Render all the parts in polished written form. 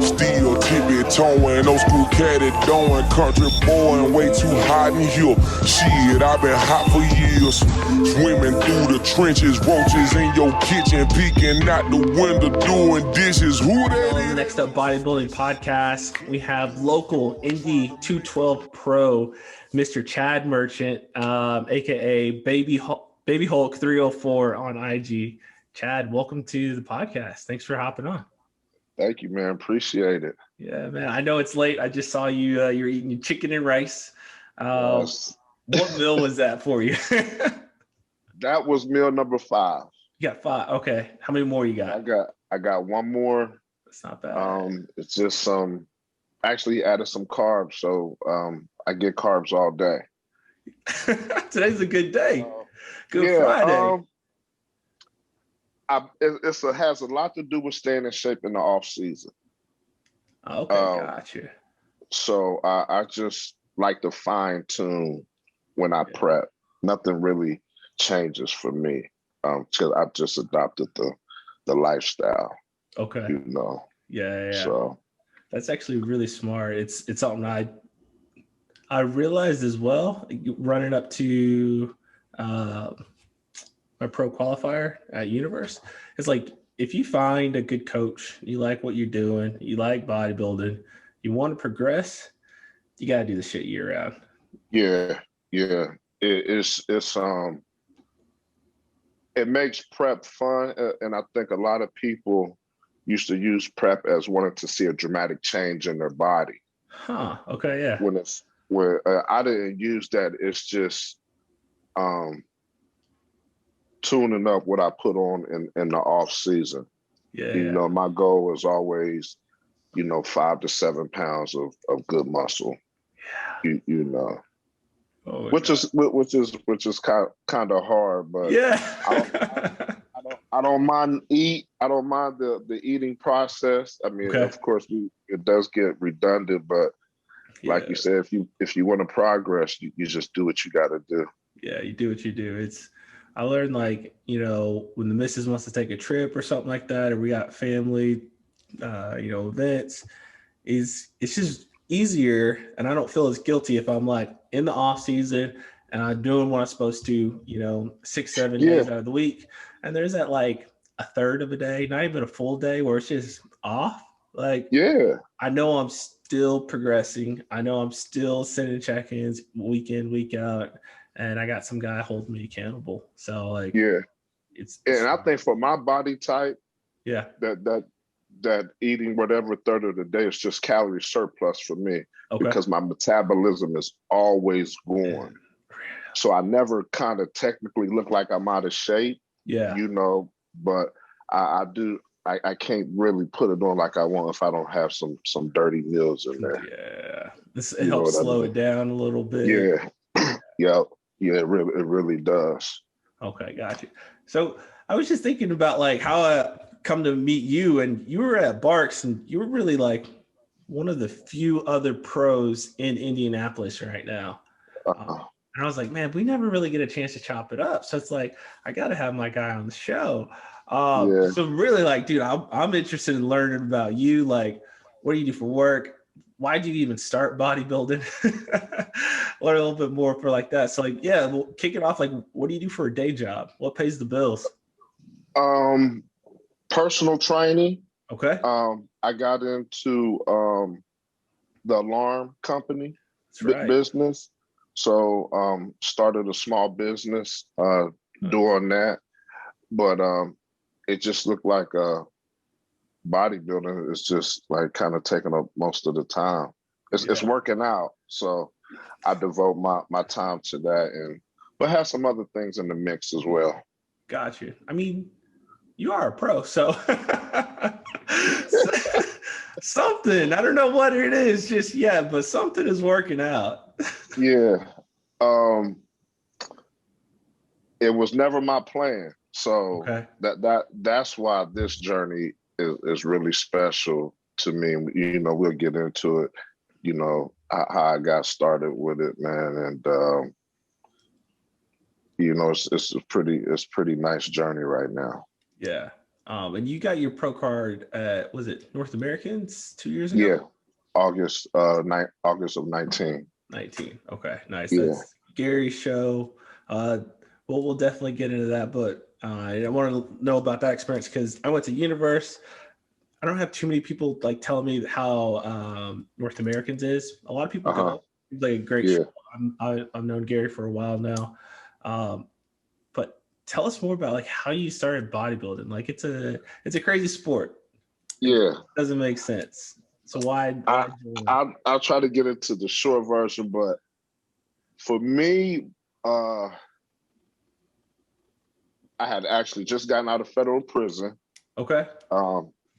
Still tippy-toeing, old school cat at doing, country boy and way too hot in here. Shit, I've been hot for years. Swimming through the trenches, roaches in your kitchen, peeking out the window, doing dishes. Who that is? Next up, bodybuilding podcast. We have local INDY 212 Pro, Mr. Chad Merchant, aka Baby Hulk 304 on IG. Chad, welcome to the podcast. Thanks for hopping on. Thank you, man. Appreciate it. Yeah, man. I know it's late. I just saw you. You're eating your chicken and rice. Yes. What meal was that for you? That was meal number 5. You got 5. Okay. How many more you got? I got one more. That's not bad. It's just actually added some carbs, so I get carbs all day. Today's a good day. Good Friday. It has a lot to do with staying in shape in the off season. Okay, gotcha. So I just like to fine tune when I prep. Nothing really changes for me because I've just adopted the lifestyle. Okay. You know. Yeah. So that's actually really smart. It's something I realized as well, running up to my pro qualifier at Universe. It's like, if you find a good coach, you like what you're doing, you like bodybuilding, you want to progress, you got to do the shit year round. Yeah. It makes prep fun, and I think a lot of people used to use prep as wanting to see a dramatic change in their body. Huh. Okay. Yeah. Where I didn't use that. It's just tuning up what I put on in the off season. Yeah. You know, my goal was always, 5 to 7 pounds of good muscle. Yeah. You know. Oh, which is kind of hard, but yeah. I don't mind the eating process. I mean, Of course, it does get redundant, but like you said, if you want to progress, you just do what you got to do. Yeah, you do what you do. I learned, like, when the missus wants to take a trip or something like that, or we got family, events, it's just easier, and I don't feel as guilty if I'm like in the off season and I'm doing what I'm supposed to, 6-7 days out of the week, and there's that like a third of a day, not even a full day, where it's just off. Like, I know I'm still progressing. I know I'm still sending check-ins week in, week out, and I got some guy holding me accountable. So like, it's and I think for my body type, that eating whatever third of the day is just calorie surplus for me, because my metabolism is always going. So I never kind of technically look like I'm out of shape, but I can't really put it on like I want if I don't have some dirty meals in there. Yeah. It helps slow it down a little bit. Yeah, it really does. Okay, gotcha. So I was just thinking about like how I come to meet you, and you were at Barks, and you were really like one of the few other pros in Indianapolis right now. And I was like, man, we never really get a chance to chop it up. So it's like, I got to have my guy on the show. So really, like, dude, I'm interested in learning about you. Like, what do you do for work? Why did you even start bodybuilding? Learn a little bit more for like that. So like, we'll kick it off. Like, what do you do for a day job? What pays the bills? Personal training. Okay. I got into the alarm company business. So started a small business doing that. But it just looked like bodybuilding is just like kind of taking up most of the time. It's working out. So I devote my time to that, but have some other things in the mix as well. Gotcha. I mean, you are a pro, so something, I don't know what it is just yet, but something is working out. It was never my plan. So that's why this journey is really special to me. We'll get into it, how I got started with it, man. And it's a pretty nice journey right now. Yeah. And you got your pro card at, was it North Americans 2 years ago? Yeah. August of 19. 19. Okay, nice. Yeah. That's Gary's show. We'll definitely get into that, but I want to know about that experience because I went to Universe. I don't have too many people like telling me how North Americans is. A lot of people go. It's like a great show. I've known Gary for a while now, but tell us more about like how you started bodybuilding. Like it's a crazy sport. It doesn't make sense. So why I'll try to get into the short version, but for me, I had actually just gotten out of federal prison. Okay.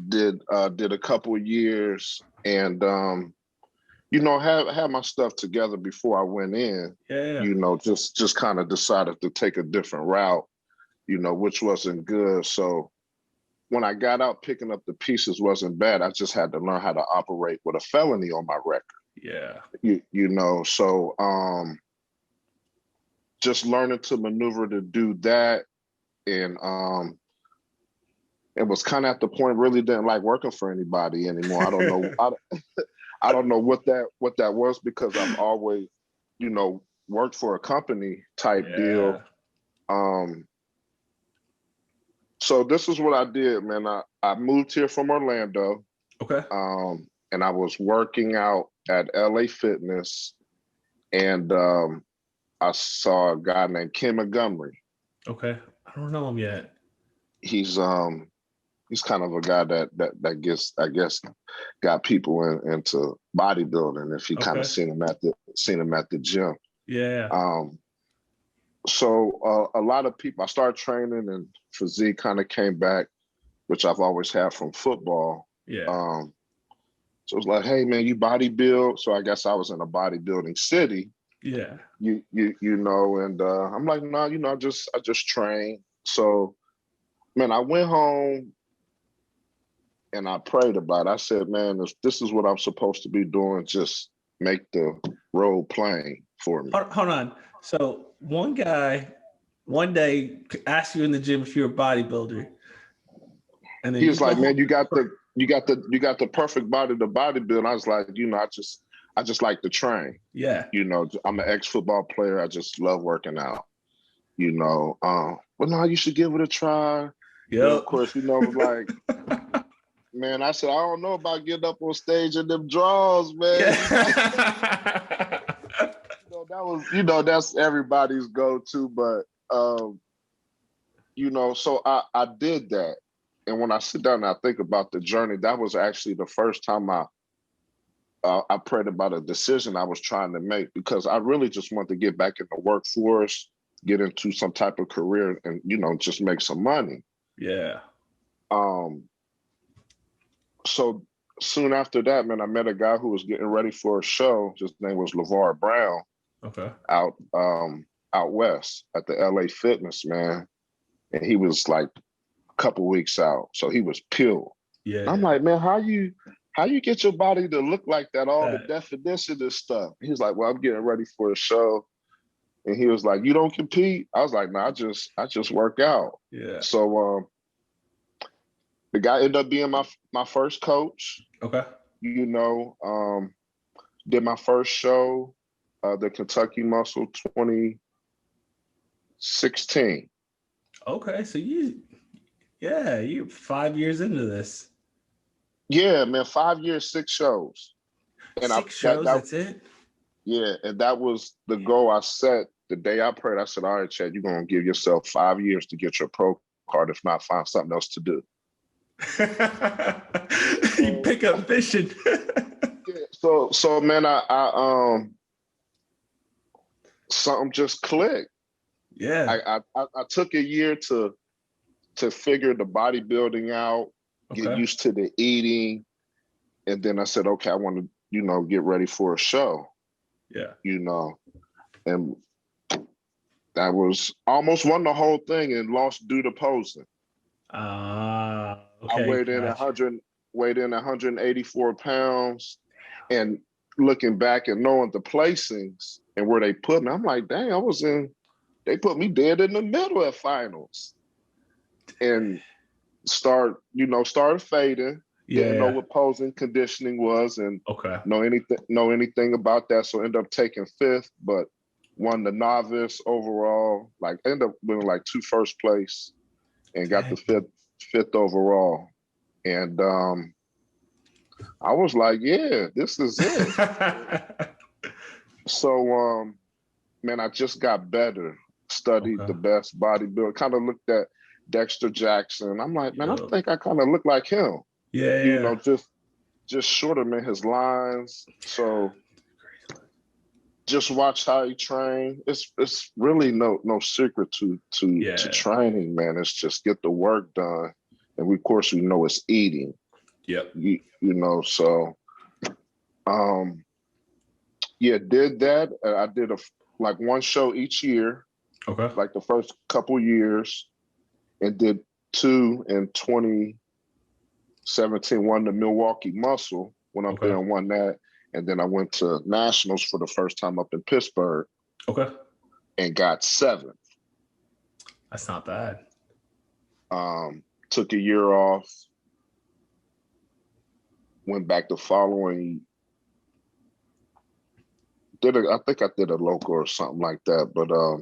Did a couple of years and had my stuff together before I went in. Yeah. Just kind of decided to take a different route, which wasn't good. So when I got out, picking up the pieces wasn't bad. I just had to learn how to operate with a felony on my record. Yeah. So just learning to maneuver to do that. And it was kind of at the point really didn't like working for anybody anymore. I don't know. I don't know what that was because I've always, worked for a company type deal. So this is what I did, man. I moved here from Orlando. Okay. And I was working out at LA Fitness, and I saw a guy named Ken Montgomery. Okay. I don't know him yet. He's kind of a guy that gets, I guess, got people into bodybuilding. If you kind of seen him at the gym. Yeah. So a lot of people, I started training and physique kind of came back, which I've always had from football. Yeah. So it was like, hey man, you bodybuild. So I guess I was in a bodybuilding city. Yeah. And I'm like, no, I just train. So man, I went home and I prayed about it. I said, man, if this is what I'm supposed to be doing, just make the road plain for me. Hold on. So one guy one day asked you in the gym if you're a bodybuilder. And then he was like, man, you got the perfect body to bodybuild. And I was like, I just like to train. Yeah. I'm an ex-football player. I just love working out. Well, no, you should give it a try. Yeah. Of course, like, man, I said, I don't know about getting up on stage in them draws, man. Yeah. That's everybody's go-to, but so I did that. And when I sit down and I think about the journey, that was actually the first time I prayed about a decision I was trying to make, because I really just wanted to get back in the workforce, get into some type of career and, just make some money. Yeah. So soon after that, man, I met a guy who was getting ready for a show. His name was LeVar Brown. Okay. Out west at the LA Fitness, man. And he was like a couple weeks out. So he was peeled. Yeah. I'm like, man, how you get your body to look like that? All the definition and stuff. He was like, well, I'm getting ready for a show. And he was like, you don't compete? I was like, no, I just work out. Yeah. So the guy ended up being my first coach. Okay. Did my first show, the Kentucky Muscle 2016. Okay, so you're 5 years into this. Yeah, man, 5 years, 6 shows. And six shows, that's it? Yeah, and that was the goal I set the day I prayed. I said, all right, Chad, you're going to give yourself 5 years to get your pro card. If not, find something else to do. You pick up fishing. Yeah, so man, I something just clicked. Yeah. I took a year to figure the bodybuilding out, get used to the eating, and then I said, okay, I want to, get ready for a show. Yeah. And that was almost won the whole thing and lost due to posing. Okay. I weighed in 184 pounds, and looking back and knowing the placings and where they put me, I'm like, dang, they put me dead in the middle at finals. And started fading. Yeah. Didn't know what posing conditioning was and Okay. know anything about that. So ended up taking 5th, but won the novice overall. Like ended up winning like 2 first place and got the fifth overall. And I was like, yeah, this is it. So man, I just got better. Studied the best bodybuilder. Kind of looked at Dexter Jackson. I'm like, man, I think I kind of look like him. Yeah. You know, just shorter, man, his lines. So just watch how he train. It's really no secret to training, man. It's just get the work done. And of course we know it's eating. Yep. You know, so did that. I did like 1 show each year. Okay. Like the first couple years, and did 2 in 2017. Won the Milwaukee Muscle, went up there and won that. And then I went to nationals for the first time up in Pittsburgh. Okay. And got 7th. That's not bad. Took a year off. Went back the following. I think I did a local or something like that, but I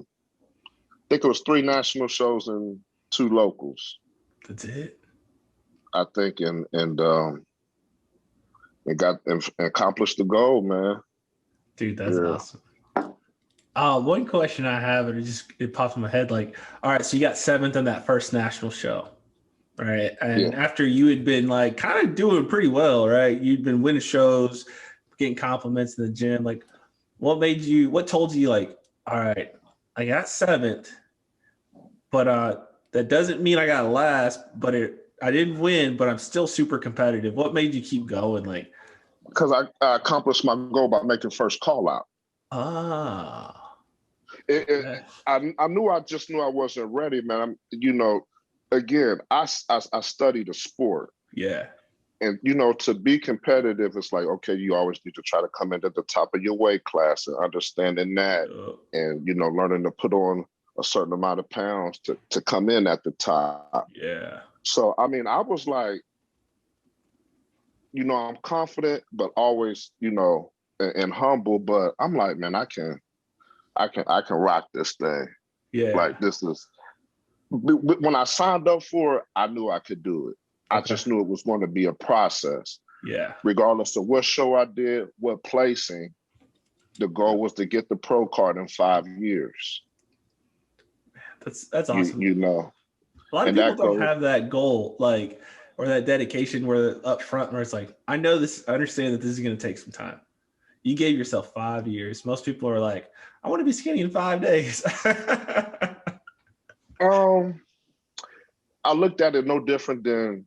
think it was 3 national shows and 2 locals. That's it. I think, and accomplished the goal, man. Dude, that's awesome. One question I have, and it popped in my head, like, all right, so you got 7th in that first national show, right? And after you had been like kind of doing pretty well, right? You'd been winning shows, getting compliments in the gym. Like, what told you like, all right, I got 7th, but that doesn't mean I got last, but I didn't win, but I'm still super competitive. What made you keep going? Like, because I accomplished my goal by making first call out. I knew I wasn't ready, man. Again, I studied the sport. Yeah. And, to be competitive, it's like, okay, you always need to try to come in at the top of your weight class and understanding that and, learning to put on a certain amount of pounds to come in at the top. Yeah. So, I mean, I was like, I'm confident, but always, and humble, but I'm like, man, I can rock this thing. Yeah. Like this is, when I signed up for it, I knew I could do it. I just knew it was going to be a process. Yeah. Regardless of what show I did, what placing, the goal was to get the pro card in 5 years. That's awesome. A lot of people don't have that goal, like, or that dedication where up front where it's like, I understand that this is going to take some time. You gave yourself 5 years. Most people are like, I want to be skinny in 5 days. I looked at it no different than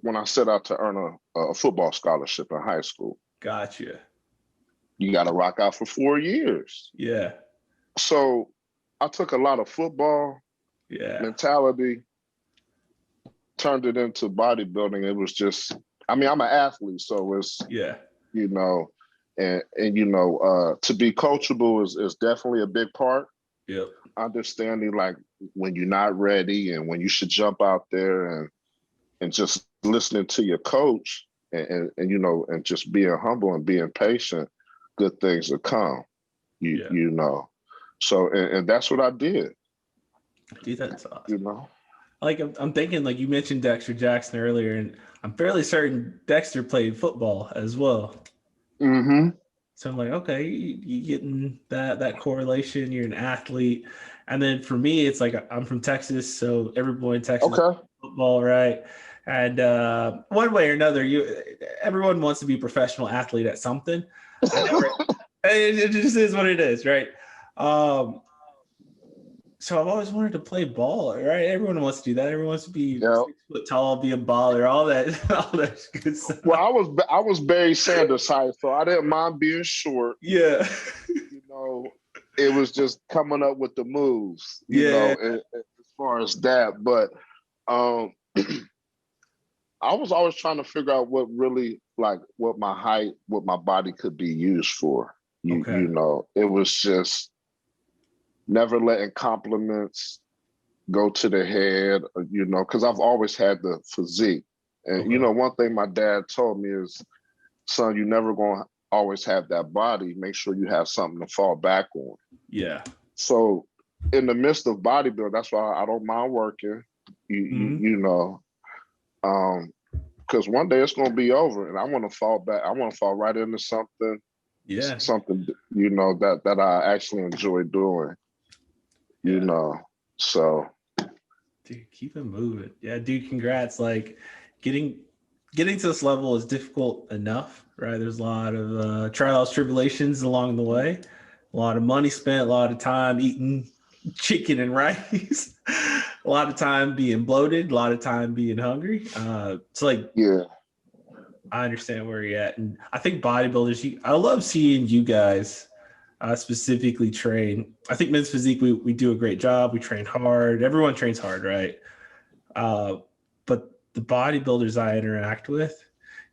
when I set out to earn a football scholarship in high school. Gotcha. You got to rock out for 4 years. Yeah. So I took a lot of football mentality, turned it into bodybuilding. It was just, I'm an athlete, so it's, to be coachable is definitely a big part. Yep. Understanding like when you're not ready and when you should jump out there and just listening to your coach and just being humble and being patient, good things will come. So and that's what I did. Dude, that's awesome. Like I'm thinking, like you mentioned Dexter Jackson earlier, and I'm fairly certain Dexter played football as well. Mm-hmm. So I'm like, okay, you getting that correlation. You're an athlete, and then for me, it's like I'm from Texas, so every boy in Texas plays football, right? And one way or another, everyone wants to be a professional athlete at something. It just is what it is, right? So I've always wanted to play ball, right? Everyone wants to do that. Everyone wants to be 6 foot tall, be a baller, all that good stuff. Well, I was Barry Sanders height, so I didn't mind being short. Yeah. It was just coming up with the moves, as far as that. But I was always trying to figure out what really, like, what my height, what my body could be used for. It was just never letting compliments go to the head, you know, because I've always had the physique. And, you know, one thing my dad told me is, son, you never going to always have that body. Make sure you have something to fall back on. Yeah. So in the midst of bodybuilding, that's why I don't mind working, you know, because one day it's going to be over and I want to fall back. I want to fall right into something, something, you know, that I actually enjoy doing, you know, so. Dude, keep it moving. Yeah, dude, congrats. Like getting to this level is difficult enough, right? There's a lot of trials, tribulations along the way, a lot of money spent, a lot of time eating chicken and rice, a lot of time being bloated, a lot of time being hungry. It's like, I understand where you're at. And I think bodybuilders, I love seeing you guys specifically train. I think Men's Physique, we do a great job. We train hard. Everyone trains hard, right? But the bodybuilders I interact with,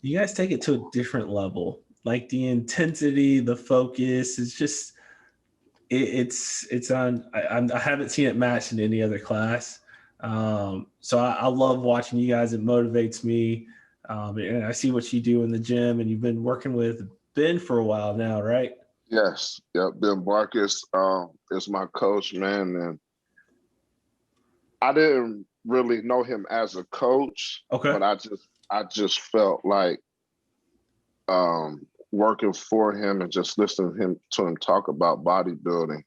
you guys take it to a different level. Like the intensity, the focus is just, it's on. I haven't seen it matched in any other class. So I love watching you guys. It motivates me. And I see what you do in the gym, and you've been working with Ben for a while now, right? Yes. Yeah. Ben Barkis is my coach, man. And I didn't really know him as a coach, but I just felt like working for him and just listening to him talk about bodybuilding,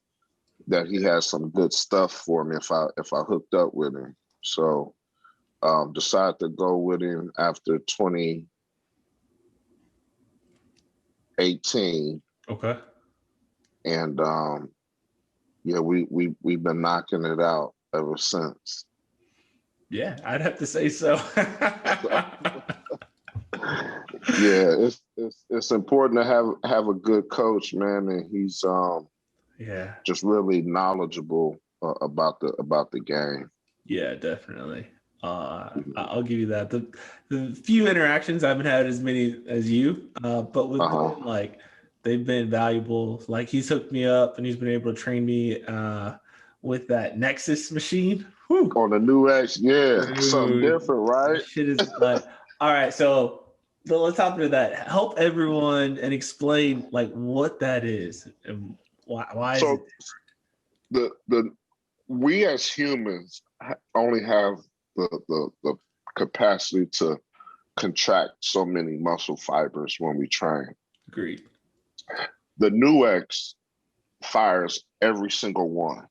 that he has some good stuff for me if I hooked up with him. So decided to go with him after 2018. Okay. And yeah, we've been knocking it out ever since. Yeah, I'd have to say so. Yeah, it's important to have a good coach, man, and he's just really knowledgeable about the game. Yeah, definitely. I'll give you that. The few interactions, I haven't had as many as you, but with them, like they've been valuable. Like he's hooked me up and he's been able to train me with that Nexus machine. Whew. On the new X, something different, right? Shit is like, all right, so let's hop into that. Help everyone and explain like what that is and why so is it? We as humans only have the capacity to contract so many muscle fibers when we train. Agreed. The new X fires every single one.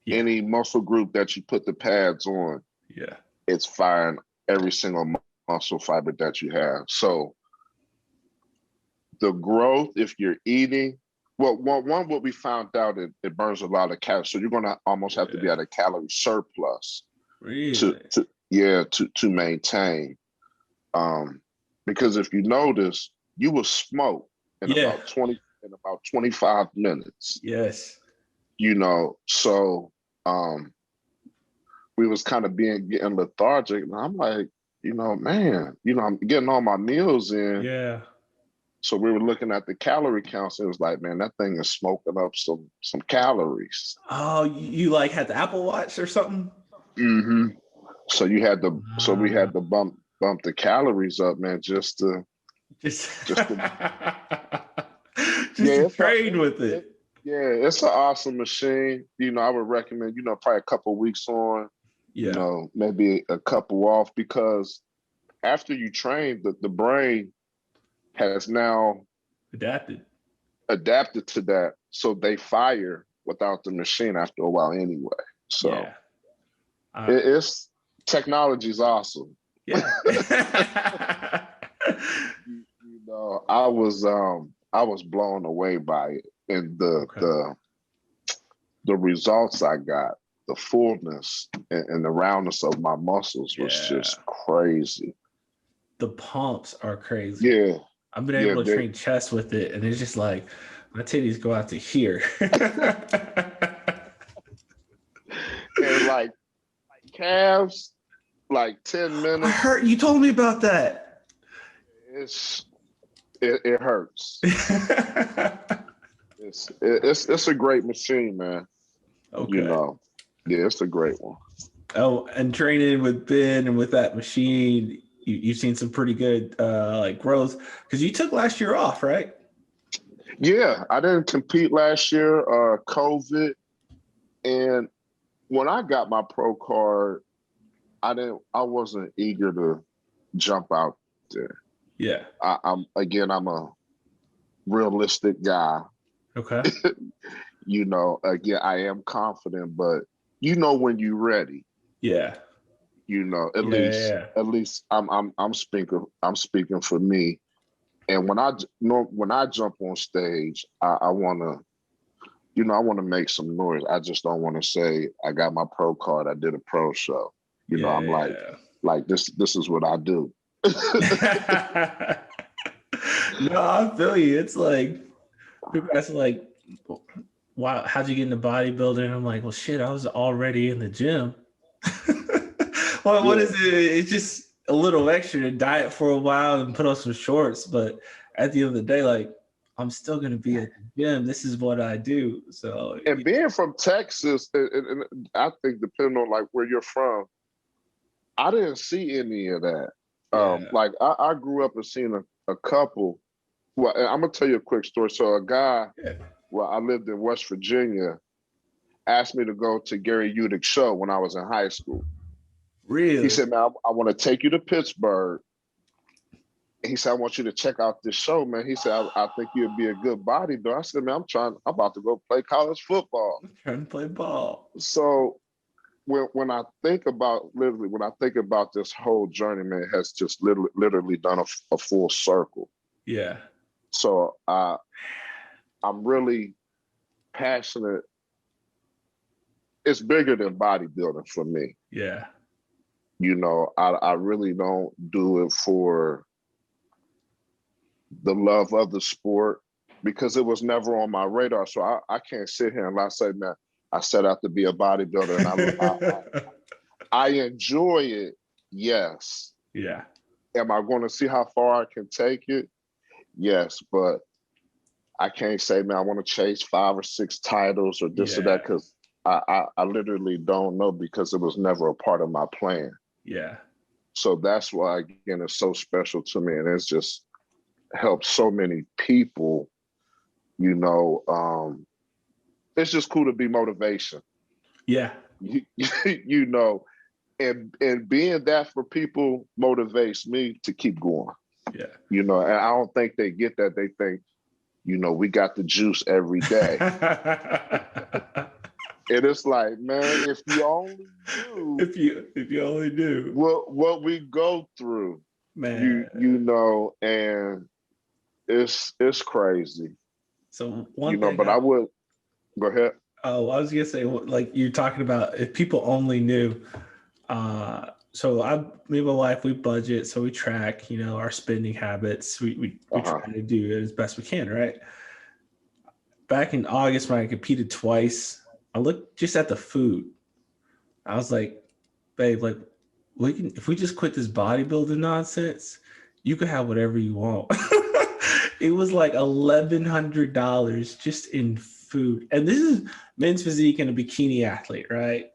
Yeah. Any muscle group that you put the pads on, it's firing every single muscle fiber that you have. So the growth, if you're eating, well, one what we found out, it burns a lot of calories. So you're going to almost have to be at a calorie surplus to maintain. Because if you notice, you will smoke in about 25 minutes. Yes. You know, so we was kind of getting lethargic, and I'm like, you know, man, you know, I'm getting all my meals in. Yeah. So we were looking at the calorie counts. And it was like, man, that thing is smoking up some calories. Oh, you like had the Apple Watch or something? Mm-hmm. So you had to, so we had to bump the calories up, man, just to trade with it. Yeah, it's an awesome machine. You know, I would recommend, you know, probably a couple of weeks on, you know, maybe a couple off, because after you train, the brain has now adapted to that. So they fire without the machine after a while anyway. So it's technology is awesome. Yeah. You know, I was blown away by it. And the results I got, the fullness and the roundness of my muscles was just crazy. The pumps are crazy. Yeah. I've been able to train chest with it, and it's just like my titties go out to here. And like calves, like 10 minutes. I heard you told me about that. It hurts. It's a great machine, man. Okay. You know. Yeah, it's a great one. Oh, and training with Ben and with that machine, you've seen some pretty good like growth because you took last year off, right? Yeah, I didn't compete last year, COVID. And when I got my pro card, I wasn't eager to jump out there. Yeah. I'm a realistic guy. Okay. You know, again, I am confident, but you know when you're ready. Yeah. You know, at least I'm speaking for me. And when I jump on stage, I wanna, you know, I wanna make some noise. I just don't want to say I got my pro card, I did a pro show. You know, I'm like this is what I do. No, I feel you. It's like people ask like, wow, how'd you get into bodybuilding? I'm like, well, shit, I was already in the gym. Well, what is it? It's just a little extra to diet for a while and put on some shorts. But at the end of the day, like, I'm still going to be at the gym. This is what I do. So, and being from Texas, and I think depending on like where you're from, I didn't see any of that. Like I grew up and seen a couple. Well, I'm gonna tell you a quick story. So a guy, well, I lived in West Virginia, asked me to go to Gary Udick's show when I was in high school. Really? He said, man, I want to take you to Pittsburgh. He said, I want you to check out this show, man. He said, I think you'd be a good bodybuilder. I said, man, I'm about to go play college football. I'm trying to play ball. So when I think about this whole journey, man, it has just literally done a full circle. Yeah. So I'm really passionate. It's bigger than bodybuilding for me. Yeah. You know, I really don't do it for the love of the sport because it was never on my radar. So I can't sit here and I say, man, I set out to be a bodybuilder and I enjoy it. Yes. Yeah. Am I going to see how far I can take it? Yes, but I can't say, man, I want to chase 5 or 6 titles or this or that because I literally don't know because it was never a part of my plan. Yeah. So that's why, again, it's so special to me. And it's just helped so many people, you know. It's just cool to be motivation. Yeah. You know, and being that for people motivates me to keep going. Yeah. You know, and I don't think they get that. They think, you know, we got the juice every day. And it's like, man, if you only knew, if you only knew what we go through, man, you know, and it's crazy. So one, you know, but I would go ahead. Oh, I was gonna say, like you're talking about, if people only knew. So me and my wife, we budget, so we track, you know, our spending habits. We try to do it as best we can, right? Back in August when I competed twice, I looked just at the food. I was like, babe, like if we just quit this bodybuilding nonsense, you could have whatever you want. It was like $1,100 just in food. And this is men's physique and a bikini athlete, right?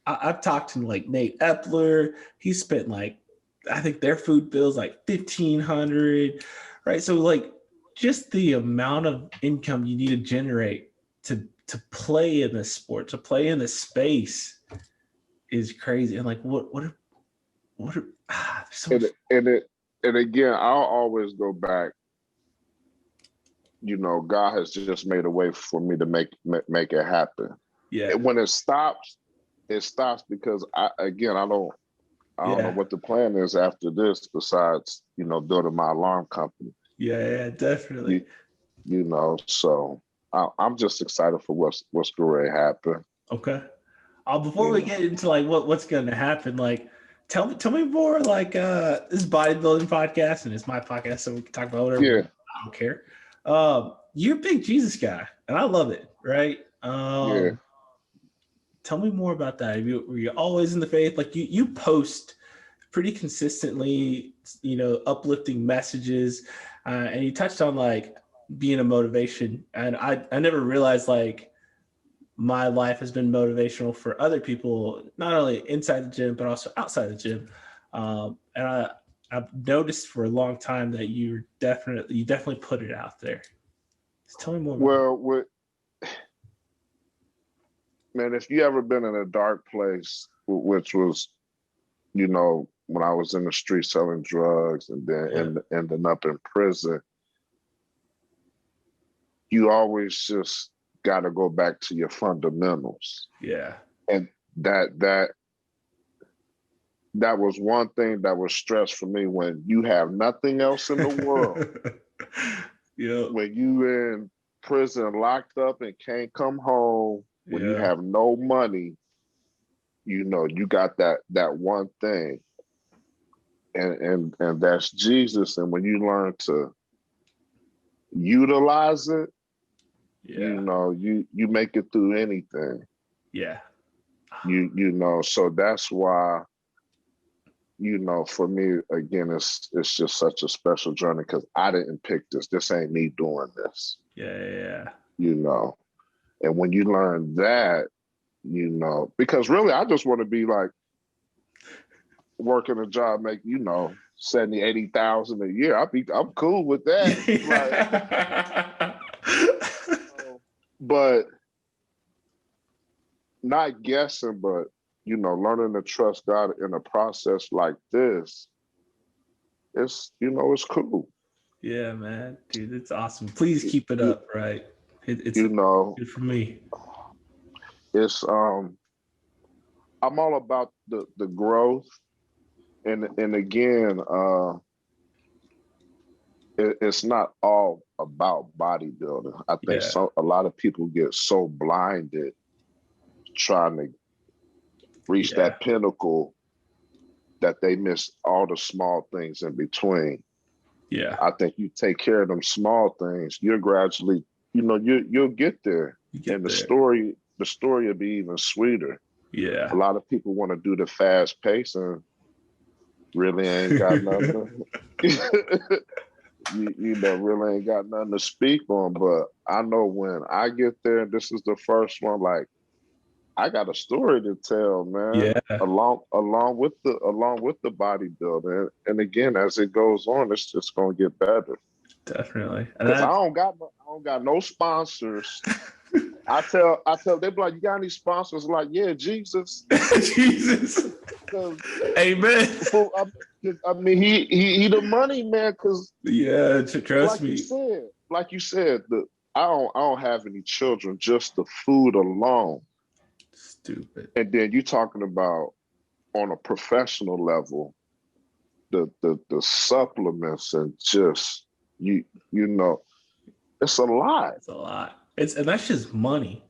I've talked to like Nate Epler. He spent like, I think their food bill's like $1,500, right? So like just the amount of income you need to generate to play in this sport, to play in this space is crazy. And like, and again, I'll always go back. You know, God has just made a way for me to make it happen. Yeah. And when it stops because I don't know what the plan is after this besides, you know, building my alarm company. Yeah, definitely. You know, so I'm just excited for what's going to happen. Okay. Before we get into like what's going to happen, like tell me more. Like this is bodybuilding podcast and it's my podcast, so we can talk about whatever. Yeah. I don't care. You're a big Jesus guy, and I love it. Right. Tell me more about that. Were you always in the faith? Like you post pretty consistently, you know, uplifting messages, and you touched on like being a motivation. And I never realized like my life has been motivational for other people, not only inside the gym, but also outside the gym. And I've noticed for a long time that you definitely put it out there. Just tell me more. Well, man, if you ever been in a dark place, which was, you know, when I was in the street selling drugs and then ending up in prison, you always just got to go back to your fundamentals. Yeah. And that was one thing that was stress for me when you have nothing else in the world. Yeah. When you in prison, locked up and can't come home, when you have no money, you know, you got that one thing. And that's Jesus. And when you learn to utilize it, you know, you make it through anything. Yeah. You know, so that's why, you know, for me, again, it's just such a special journey because I didn't pick this. This ain't me doing this. Yeah. You know, and when you learn that, you know, because really, I just want to be like working a job, make, you know, 70, 80,000 a year. I'm cool with that. Like, but not guessing, but, you know, learning to trust God in a process like this, it's, you know, it's cool. Yeah, man, dude, it's awesome. Please keep it up, right? It's, you know, good for me. It's I'm all about the growth, and again, it's not all about bodybuilding. I think a lot of people get so blinded trying to reach that pinnacle that they miss all the small things in between. Yeah, I think you take care of them small things, you're gradually, you know, you'll get there, and the story will be even sweeter. Yeah, a lot of people want to do the fast pace and really ain't got nothing. You know, really ain't got nothing to speak on. But I know when I get there, this is the first one. Like, I got a story to tell, man. Yeah. Along with the bodybuilding, and again, as it goes on, it's just gonna get better. Definitely. Because I don't got no sponsors. I tell they be like, you got any sponsors? Like, yeah, Jesus. Jesus. Amen. I mean, he the money man. Because trust me. Like you said, I don't have any children. Just the food alone. Stupid. And then you talking about on a professional level, the supplements and just you know, it's a lot. It's a lot. And that's just money.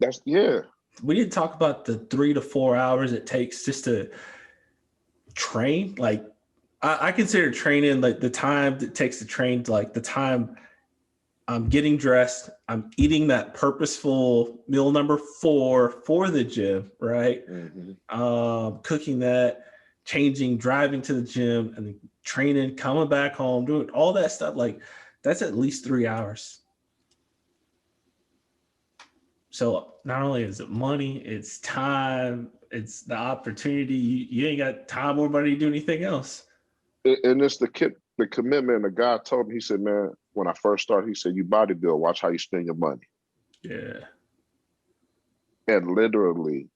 We didn't talk about the 3 to 4 hours it takes just to train. Like, I consider training like the time that it takes to train, like the time I'm getting dressed, I'm eating that purposeful meal number 4 for the gym, right? Mm-hmm. Cooking that, changing, driving to the gym, and then training, coming back home, doing all that stuff. Like, that's at least 3 hours. So not only is it money, it's time, it's the opportunity. You ain't got time or money to do anything else. And it's the commitment. The guy told me, he said, man, when I first started, he said, you bodybuild, watch how you spend your money. Yeah. And literally,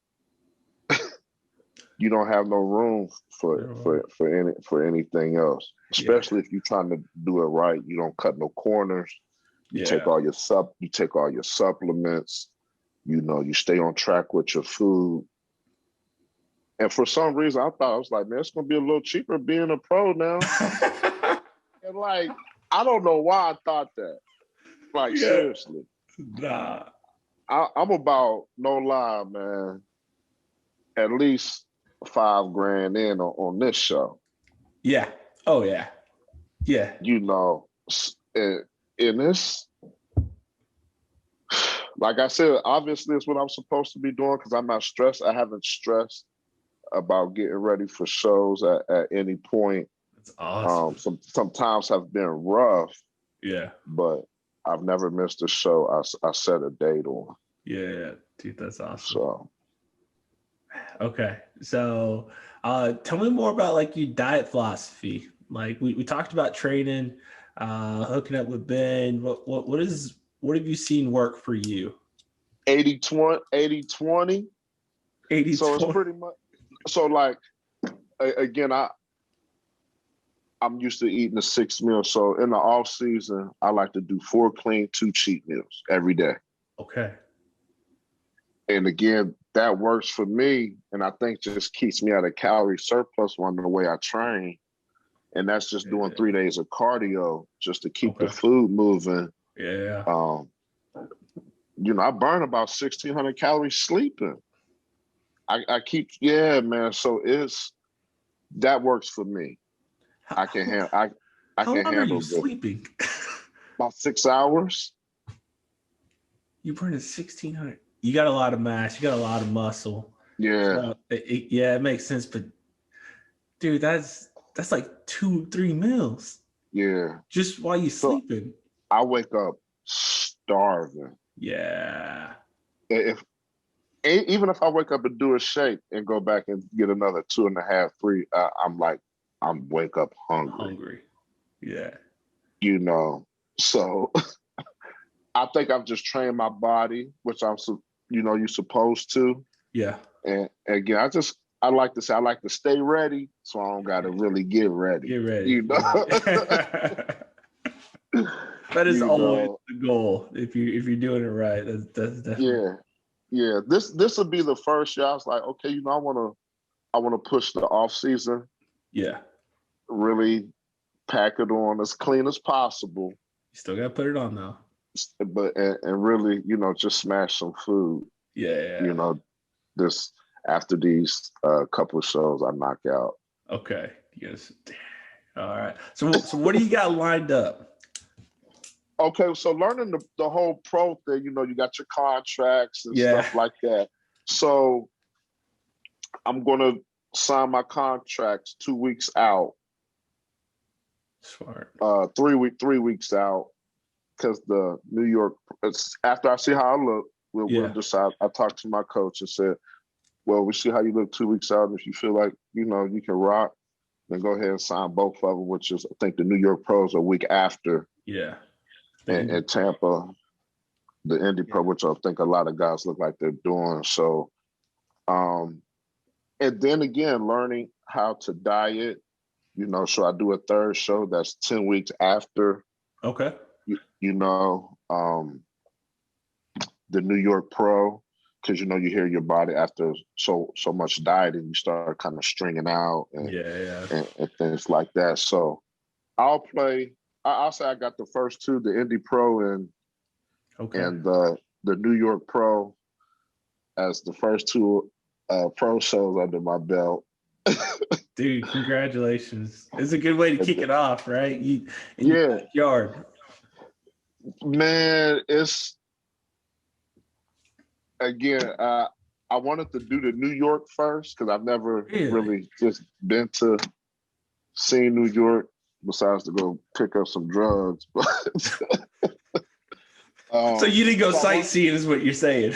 you don't have no room for anything else. Especially if you're trying to do it right. You don't cut no corners. You take all your supplements. You know, you stay on track with your food. And for some reason, I was like, man, it's gonna be a little cheaper being a pro now. And like, I don't know why I thought that. Like, seriously. Nah. I'm about, no lie, man, at least $5,000 in on this show. Yeah. Oh yeah. Yeah. You know, and this, like I said, obviously it's what I'm supposed to be doing because I'm not stressed. I haven't stressed about getting ready for shows at any point. That's awesome. Some times have been rough. Yeah. But I've never missed a show I set a date on. Yeah, dude, that's awesome. So, okay. So, tell me more about like your diet philosophy. Like we talked about training, hooking up with Ben. What have you seen work for you? 80-20, 80-20. 80-20. So it's pretty much, so like, again, I'm used to eating a 6 meal. So in the off season, I like to do 4 clean, 2 cheat meals every day. Okay. And again, that works for me. And I think just keeps me at a calorie surplus on the way I train. And that's just doing 3 days of cardio just to keep the food moving. Yeah. You know, I burn about 1,600 calories sleeping. I keep, yeah, man. So that works for me. I can handle. I how can long handle. Are you sleeping? About 6 hours. You burn 1,600. You got a lot of mass. You got a lot of muscle. Yeah. So it makes sense. But dude, that's like 2-3 meals. Yeah. Just while you sleeping. I wake up starving. Yeah. Even if I wake up and do a shake and go back and get another 2.5, 3, I'm wake up hungry. Yeah. You know, so I think I've just trained my body, which you're supposed to. Yeah. And again, I like to say I like to stay ready, so I don't got to really get ready. Get ready. You know. That is always the goal. If you're doing it right, that's definitely. Yeah. This will be the first year I was like, okay, I want to push the off season. Yeah. Really pack it on as clean as possible. You still gotta put it on though. But and really, just smash some food. Yeah. This after these couple of shows I knock out. Okay. Yes. All right. So what do you got lined up? Okay, so learning the whole pro thing, you got your contracts and stuff like that. So I'm gonna sign my contracts 2 weeks out. Smart. 3 weeks out, because the New York. After I see how I look, we'll decide. I talked to my coach and said, "Well, we see how you look 2 weeks out. And if you feel like you can rock, then go ahead and sign both of them." Which is, I think, the New York pros a week after. Yeah. And Tampa, the INDY PRO, which I think a lot of guys look like they're doing. So, and then again, learning how to diet. So I do a third show that's 10 weeks after. Okay. The New York Pro, because you hear your body after so much dieting, you start kind of stringing out and things like that. So I'll say I got the first 2, the INDY PRO and the New York Pro, as the first 2 pro shows under my belt. Dude, congratulations. It's a good way to kick it off, right? In your backyard. Man, it's, again, I wanted to do the New York first because I've never really just been to see New York besides to go pick up some drugs. So you didn't go sightseeing is what you're saying.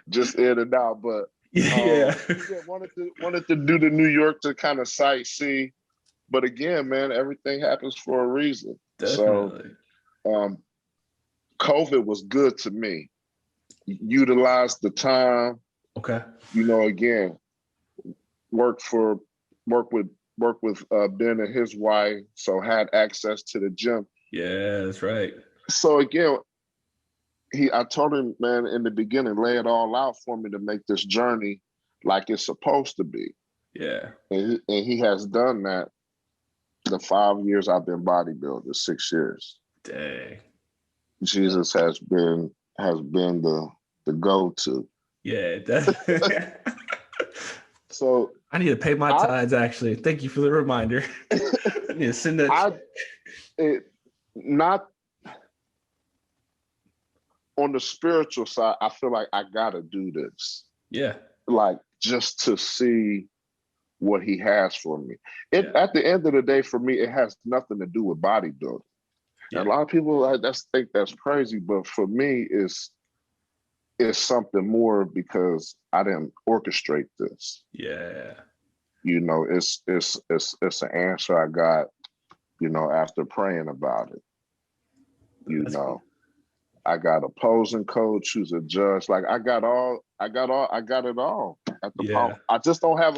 Just in and out, but wanted to do the New York to kind of sightsee. But again, man, everything happens for a reason. Definitely. So COVID was good to me. Utilize the time. Okay. Again, work with Ben and his wife, so had access to the gym. Yeah, that's right. So again, I told him, man, in the beginning, lay it all out for me to make this journey like it's supposed to be. Yeah. And he has done that the 5 years I've been bodybuilding, 6 years. Dang. Jesus has been the go-to. Yeah, definitely. So I need to pay my tithes, actually. Thank you for the reminder. I need to send that. Not on the spiritual side, I feel like I gotta do this. Yeah. Like, just to see what he has for me. At the end of the day, for me, it has nothing to do with bodybuilding. And a lot of people think that's crazy, but for me, it's something more because I didn't orchestrate this. Yeah. You know, it's an answer I got, you know, after praying about it. You know, cool. I got a posing coach who's a judge. Like I got it all at the palm. I just don't have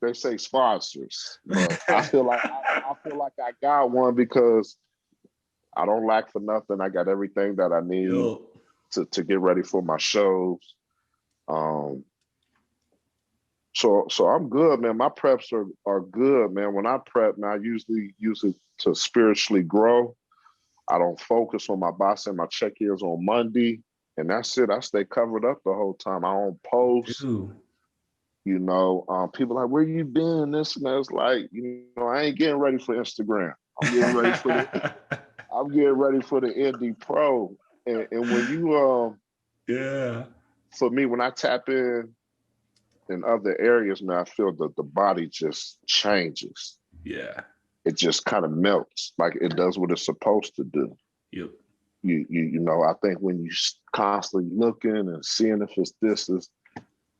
they say sponsors, but I feel like I got one because I don't lack for nothing. I got everything that I need to get ready for my shows. So I'm good, man. My preps are good, man. When I prep, man, I usually use it to spiritually grow. I don't focus on my boxing. My check is on Monday, and that's it. I stay covered up the whole time. I don't post. Ooh. You know, people like, where you been? This and that. It's like, you know, I ain't getting ready for Instagram. I'm getting ready for the INDY PRO. And when you for me, when I tap in other areas, man, I feel that the body just changes. Yeah. It just kind of melts, like it does what it's supposed to do. Yep. You know, I think when you constantly looking and seeing if it's this is,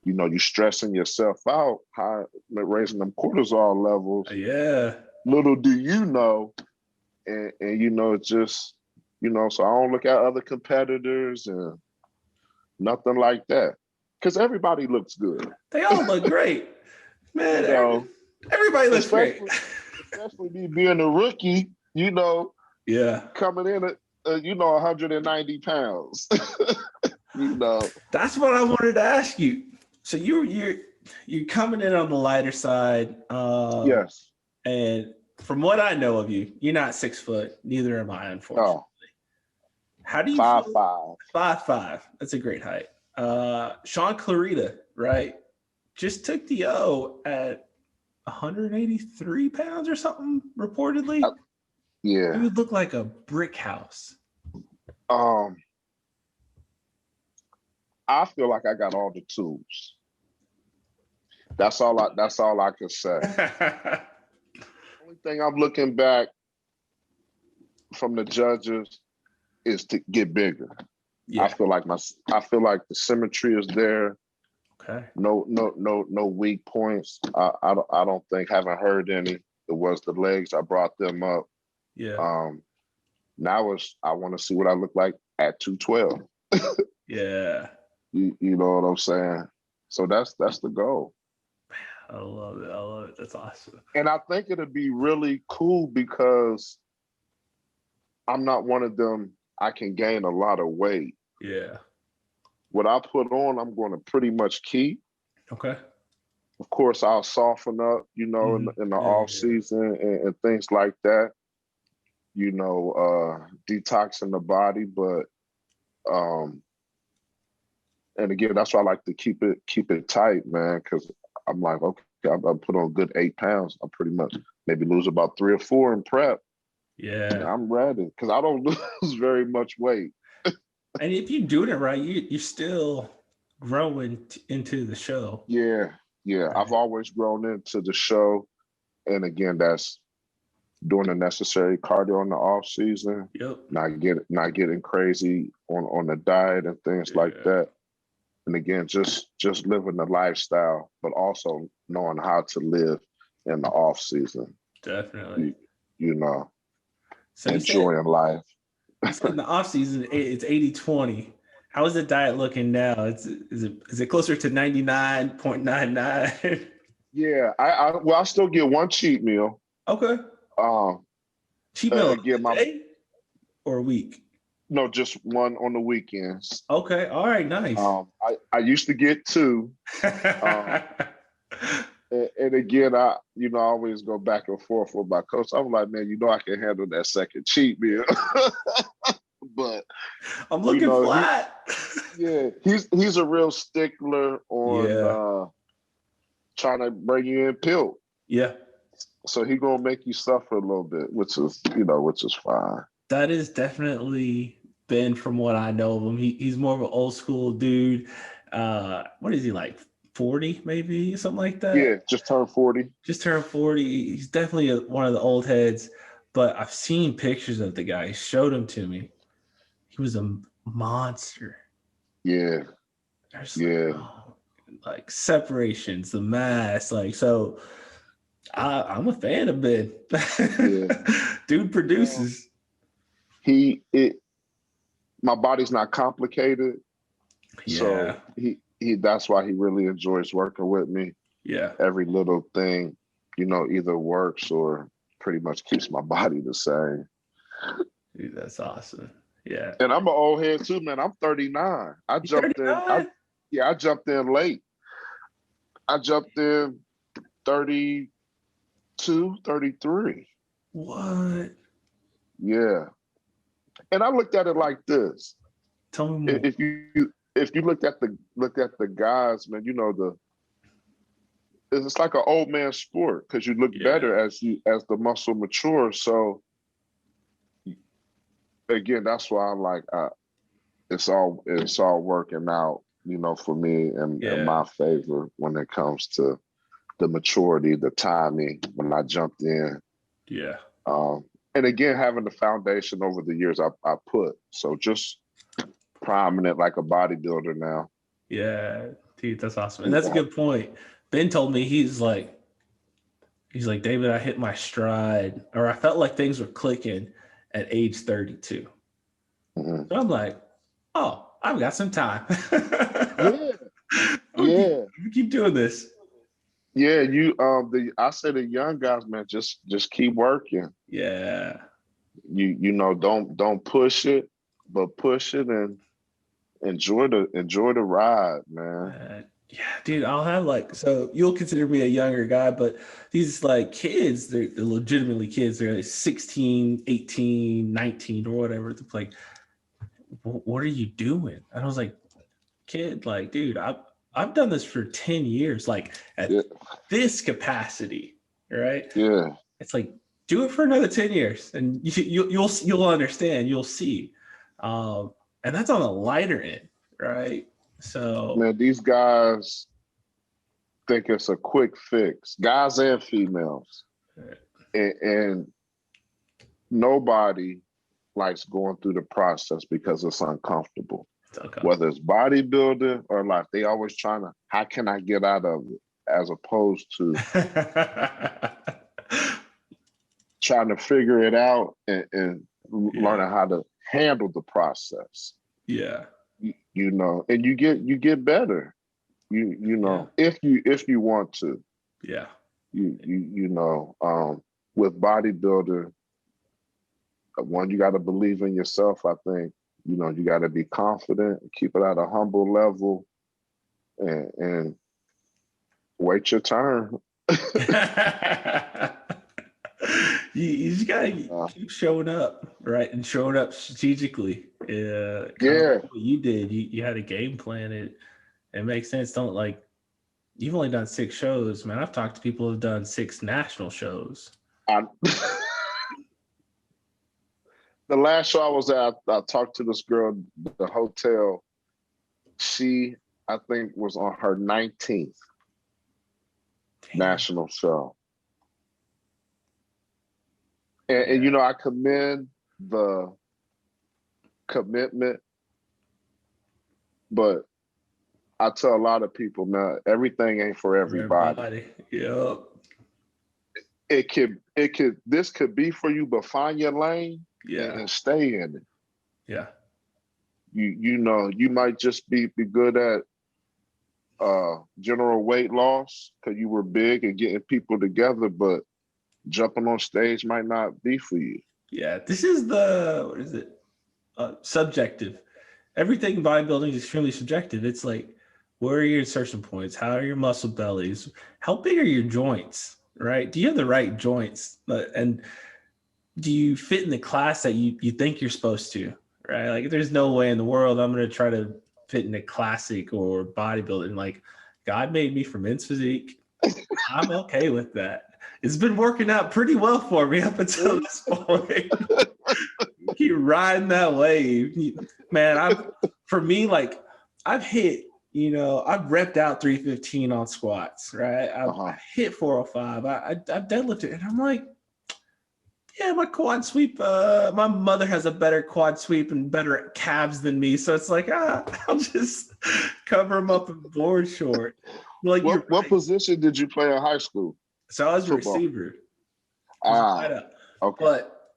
you know, you stressing yourself out, raising them cortisol levels. Yeah. Little do you know, and you know, it's just, you know, so I don't look at other competitors and nothing like that. Because everybody looks good. They all look great. Man, you know, everybody looks great. Especially me being a rookie, you know. Yeah. Coming in at, you know, 190 pounds. You know. That's what I wanted to ask you. So you're coming in on the lighter side. Yes. And from what I know of you, you're not 6 foot. Neither am I, unfortunately. Oh. How do you 5'5". 5'5". That's a great height. Sean Clarita, right? Just took the O at 183 pounds or something, reportedly. Yeah. You would look like a brick house. I feel like I got all the tools. That's all I can say. The only thing I'm looking back from the judges is to get bigger. Yeah. I feel like the symmetry is there. Okay. No weak points. I don't think, haven't heard any. It was the legs. I brought them up. Yeah. Now I want to see what I look like at 212. Yeah. You know what I'm saying? So that's the goal. I love it. That's awesome. And I think it'll be really cool because I'm not one of them. I can gain a lot of weight. Yeah. What I put on, I'm going to pretty much keep. Okay. Of course, I'll soften up, you know, in the off season and things like that. You know, detoxing the body, but and again, that's why I like to keep it tight, man, because I'm like, okay, I put on a good 8 pounds. I pretty much maybe lose about 3 or 4 in prep. Yeah. And I'm ready because I don't lose very much weight. And if you're doing it right, you're still growing into the show. Yeah. Right. I've always grown into the show. And again, that's doing the necessary cardio in the off season. Yep. Not getting crazy on the diet and things like that. And again, just living the lifestyle, but also knowing how to live in the off season. Definitely. You know, so enjoying life. In the off season, it's 80-20. How is the diet looking now? Is it closer to 99.99? Yeah, I still get one cheat meal. Okay. Cheat meal a day or a week? No, just one on the weekends. Okay. All right. Nice. I used to get 2. And again, I always go back and forth with my coach. I'm like, man, you know, I can handle that second cheat meal. But I'm looking flat. He's a real stickler on trying to bring you in pill. Yeah. So he gonna make you suffer a little bit, which is fine. That is definitely Ben from what I know of him. He's more of an old school dude. What is he, like 40 maybe, something like that? Yeah, just turned 40. He's definitely one of the old heads. but I've seen pictures of the guy. He showed them to me. He was a monster. Yeah. Like separations, the mass, like, so I'm a fan of Ben. Yeah. Dude produces. My body's not complicated. Yeah. So he that's why he really enjoys working with me. Yeah. Every little thing, either works or pretty much keeps my body the same. Dude, that's awesome. Yeah. And I'm an old head too, man. I'm 39. I jumped in. I jumped in late. I jumped in 32, 33. What? Yeah. And I looked at it like this. Tell me more. If you look at the guys, man, it's like an old man sport because you look better as the muscle matures. So again, that's why I'm like, it's all working out, for me and in my favor when it comes to the maturity, the timing when I jumped in. Yeah. And again, having the foundation over the years I put, so just prominent like a bodybuilder now. Yeah, dude, that's awesome. And that's a good point. Ben told me he's like, David, I hit my stride, or I felt like things were clicking at age 32. So I'm like, oh, I've got some time. Keep doing this. Yeah, I say the young guys, man, just keep working. Yeah. Don't push it, but push it and enjoy the ride, man. Yeah, dude, I'll have so you'll consider me a younger guy, but these kids, they're legitimately kids. They're 16, 18, 19 or whatever. It's like, what are you doing? And I was like, kid, dude, I've done this for 10 years, at this capacity, right? Yeah. It's like, do it for another 10 years and you'll understand, you'll see. And that's on the lighter end, right? So, man, these guys think it's a quick fix, guys and females. And nobody likes going through the process because it's uncomfortable. Whether it's bodybuilding or life, they always trying to, how can I get out of it? As opposed to trying to figure it out and learning how to handle the process. Yeah. And you get better, if you want to. Yeah. With bodybuilder, one, you got to believe in yourself. I think, you got to be confident, keep it at a humble level and wait your turn. You just gotta keep showing up, right? And showing up strategically. Yeah. What you did, you had a game plan. It makes sense. You've only done 6 shows, man. I've talked to people who've done 6 national shows. The last show I was at, I talked to this girl at the hotel. She, I think, was on her 19th national show. And I commend the commitment, but I tell a lot of people, man, everything ain't for everybody. Yep. This could be for you, but find your lane and stay in it. Yeah. You might just be good at general weight loss because you were big and getting people together, but jumping on stage might not be for you. Yeah, this is subjective. Everything in bodybuilding is extremely subjective. It's like, where are your insertion points? How are your muscle bellies? How big are your joints, right? Do you have the right joints? And do you fit in the class that you think you're supposed to, right? There's no way in the world I'm going to try to fit in a classic or bodybuilding. God made me for men's physique. I'm okay with that. It's been working out pretty well for me up until this point. Keep riding that wave, man. I've hit, I've repped out 315 on squats, right? I hit 405. I deadlifted, and I'm like, Yeah, my quad sweep. My mother has a better quad sweep and better calves than me, so it's like I'll just cover them up with board short. Like what position did you play in high school? So I was a Football. receiver. Okay. But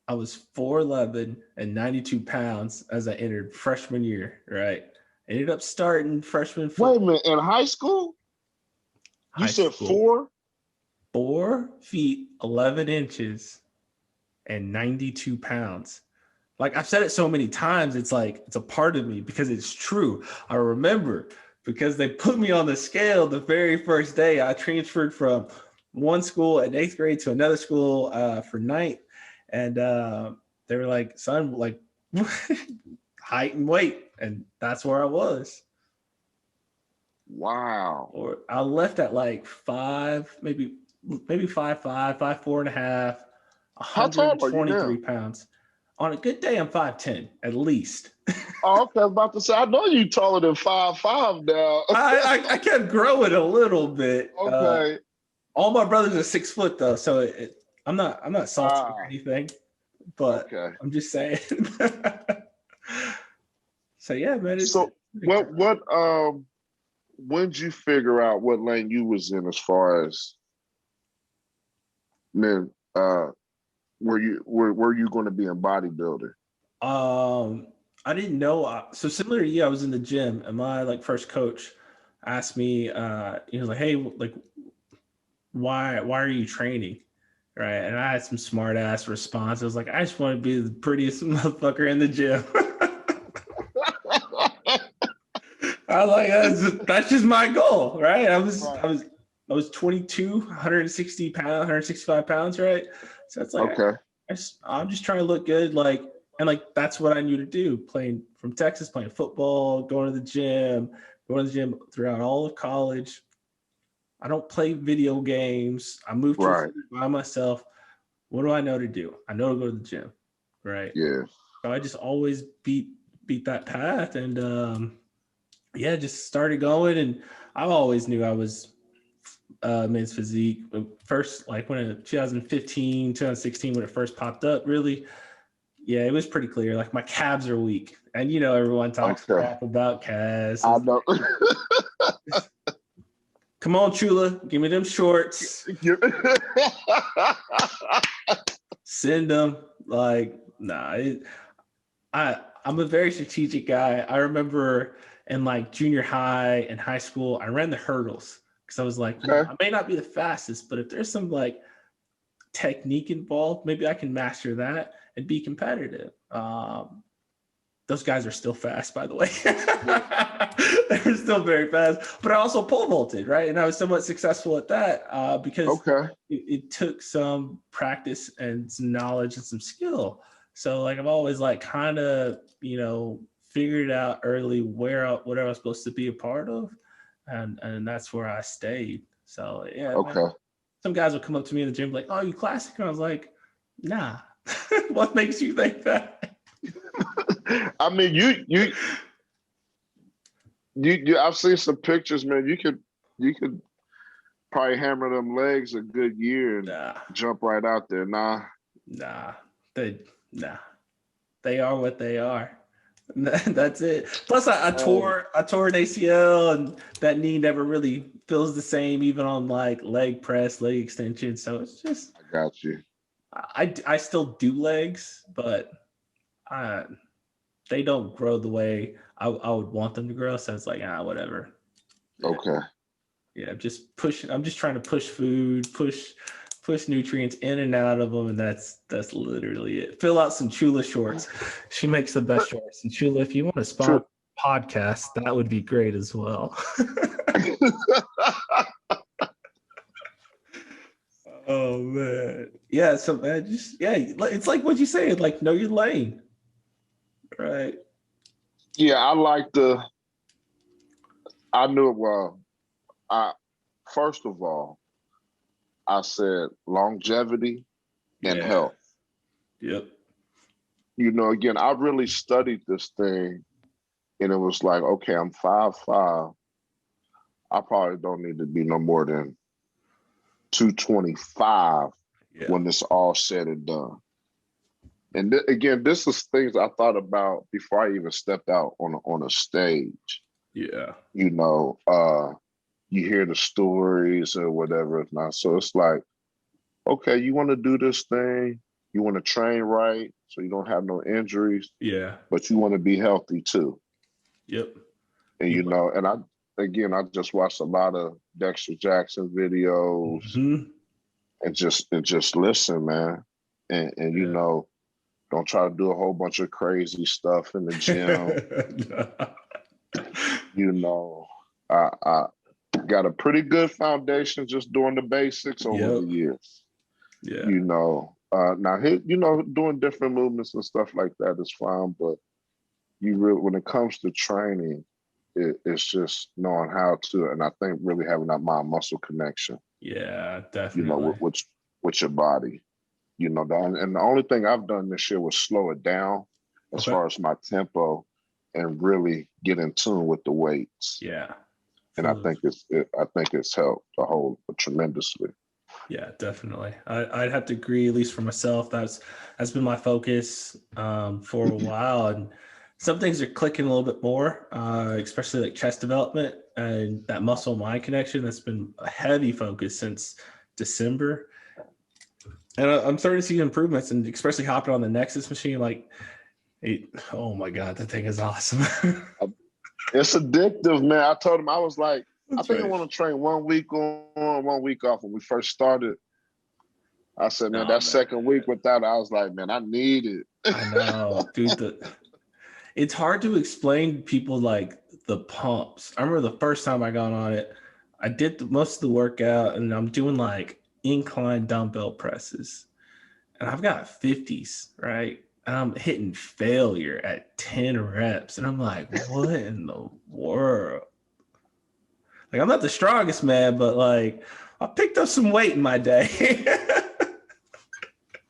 I was 4'11" and 92 pounds as I entered freshman year. Right, ended up starting freshman football. Wait a minute, in high school? You said 4? 4 feet 11 inches and 92 pounds. Like I've said it so many times, it's like it's a part of me because it's true. I remember because they put me on the scale the very first day. I transferred from one school in 8th grade to another school for 9th, and they were like, "Son, like height and weight," and that's where I was. Wow. Or I left at like 5, maybe 5'5", 5'4.5", How tall are you 123 now? pounds. On a good day, I'm 5'10", at least. Oh, okay, I was about to say, I know you taller than 5'5" now. I kept growing a little bit. Okay. All my brothers are 6 foot though, so I'm not salty or anything, but okay. I'm just saying. So yeah, man. When did you figure out what lane you was in as far as men? Were you going to be a bodybuilder? I didn't know. So similar to you, I was in the gym, and my first coach asked me. He was like, "Hey, like, why are you training?" Right, and I had some smart ass response. I was like, "I just want to be the prettiest motherfucker in the gym." I was like, that's just my goal, right? I was 22, 160 pounds, 165 pounds, right? So it's like, okay. I'm just trying to look good, and that's what I knew to do. Playing from Texas, playing football, going to the gym throughout all of college. I don't play video games. I moved to a city by myself. What do I know to do? I know to go to the gym, right? Yeah. So I just always beat that path, and just started going. And I always knew I was men's physique. First, when in 2015, 2016, when it first popped up, really, it was pretty clear. Like my calves are weak, and everyone talks crap about calves. I know. Come on, Chula, give me them shorts. Send them. I'm a very strategic guy. I remember in junior high and high school, I ran the hurdles because I was like, I may not be the fastest, but if there's some technique involved, maybe I can master that and be competitive. Those guys are still fast, by the way. They're still very fast, but I also pole vaulted, right? And I was somewhat successful at that because it took some practice and some knowledge and some skill. So I've always kind of, figured out early what I was supposed to be a part of. And that's where I stayed. So yeah. Okay. Man, some guys would come up to me in the gym like, "Oh, you classic?" And I was like, "Nah." What makes you think that? I mean, you I've seen some pictures, man. You could probably hammer them legs a good year and jump right out there. Nah. They are what they are. That's it. Plus, I tore an ACL, and that knee never really feels the same, even on leg press, leg extension. So it's just. I got you. I still do legs, but they don't grow the way I would want them to grow. So it's whatever. Okay. Yeah, I'm just trying to push food, push nutrients in and out of them, and that's literally it. Fill out some Chula shorts. She makes the best shorts. And Chula, if you want to sponsor a podcast, that would be great as well. Oh man, yeah. So man, it's like what you say. Know your lane, right? Yeah, I knew it well. First of all, I said longevity and health. Yep. Again, I really studied this thing, and it was like, okay, I'm 5'5". I probably don't need to be no more than 225 when it's all said and done. And again, this is things I thought about before I even stepped out on a stage. Yeah. You know, you hear the stories or whatever. If not, so it's like, okay, you want to do this thing, you want to train right, so you don't have no injuries. Yeah. But you want to be healthy too. Yep. And you know, and I just watched a lot of Dexter Jackson videos and just listen, man. And you know, don't try to do a whole bunch of crazy stuff in the gym. You know, I got a pretty good foundation just doing the basics over the years. Yeah. You know, now you know, doing different movements and stuff like that is fine, but you really, when it comes to training, it's just knowing how to, and I think really having that mind muscle connection. Yeah, definitely. You know, with your body. You know, and the only thing I've done this year was slow it down as far as my tempo and really get in tune with the weights. Yeah. And I think it's helped the whole tremendously. Yeah, definitely. I'd have to agree, at least for myself. That's been my focus for a while. And some things are clicking a little bit more, especially like chest development and that muscle mind connection. That's been a heavy focus since December. And I'm starting to see improvements, and especially hopping on the Nexus machine. Like, oh my God, that thing is awesome. It's addictive, man. I told him, I was like, I think I want to train 1 week on, 1 week off. When we first started, I said, man, that second week without it, I was like, man, I need it. I know, dude. It's hard to explain to people like the pumps. I remember the first time I got on it, I did most of the workout, and I'm doing like incline dumbbell presses, and I've got 50s, right? And I'm hitting failure at 10 reps, and I'm like, what in the world? Like, I'm not the strongest man, but like, I picked up some weight in my day.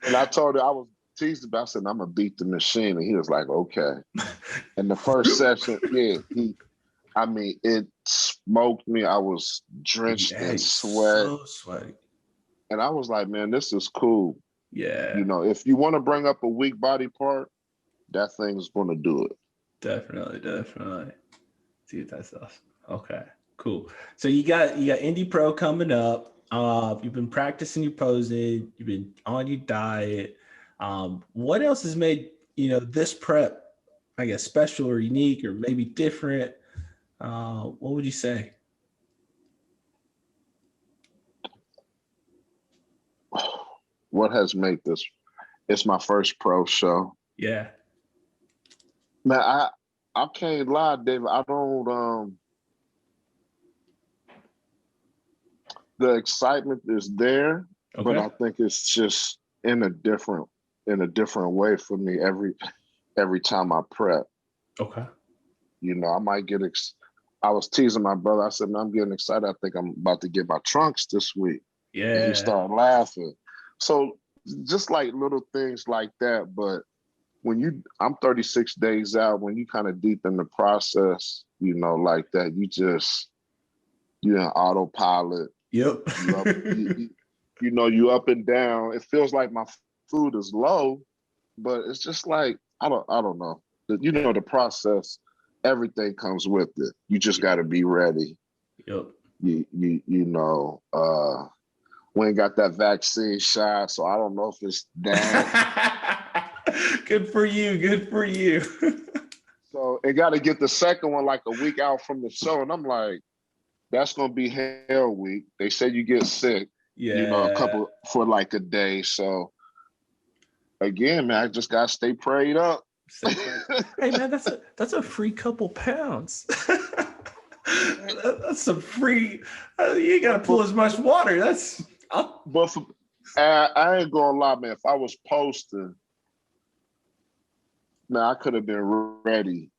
And I told her, I was teased about, I said, I'm gonna beat the machine, and he was like, okay. And the first session, it smoked me. I was drenched in sweat. So sweaty. And I was like, man, this is cool. Yeah. You know, if you want to bring up a weak body part, that thing is going to do it. Definitely. Dude, that's awesome. Okay, cool. So you got INDY Pro coming up. You've been practicing your posing. You've been on your diet. What else has made, this prep, I guess, special or unique or maybe different? What would you say? What has made this? It's my first pro show. Yeah. Man, I can't lie, David. I don't. The excitement is there, but I think it's just in a different way for me every time I prep. Okay. You know, I might get. I was teasing my brother. I said, man, I'm getting excited. I think I'm about to get my trunks this week. Yeah. And he started laughing. So just like little things like that. But I'm 36 days out, when you kind of deep in the process, like that, you're in autopilot. Yep. You up and down. It feels like my food is low, but it's just like, I don't know. The process, everything comes with it. You just got to be ready. Yep. We ain't got that vaccine shot, so I don't know if it's that. Good for you. So it got to get the second one like a week out from the show, and I'm like, that's gonna be hell week. They said you get sick, a couple for like a day. So again, man, I just gotta stay prayed up. Hey man, that's a free couple pounds. That's some free. You ain't gotta pull as much water. But I ain't gonna lie, man. If I was posting, man, I could have been ready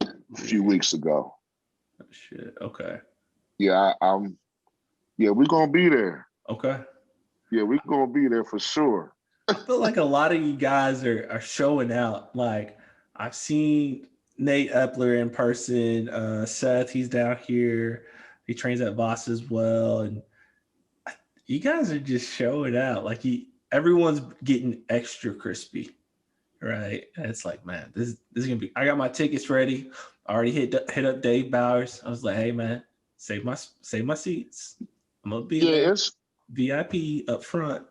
a few weeks ago. Oh, shit. Okay. Yeah, we're gonna be there. Okay. Yeah, we're gonna be there for sure. I feel like a lot of you guys are showing out. Like, I've seen Nate Epler in person. Seth, he's down here. He trains at Voss as well. And You guys are just showing out. Like everyone's getting extra crispy, right? And it's like, man, this is gonna be. I got my tickets ready. I already hit up Dave Bowers. I was like, hey man, save my seats. I'm gonna be there. It's VIP up front.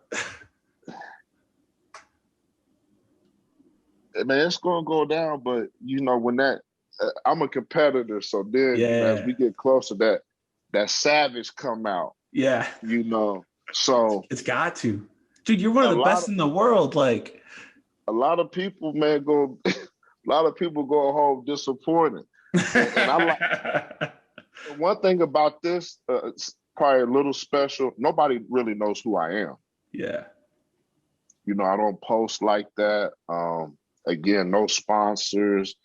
Man, it's gonna go down. But you know, when that I'm a competitor, so then as we get closer, that savage come out. Yeah, you know. So it's got to, dude. You're one of the best in the world. Like a lot of people, man, go. A lot of people go home disappointed. And I like one thing about this. It's probably a little special. Nobody really knows who I am. Yeah. You know, I don't post like that. Again, no sponsors.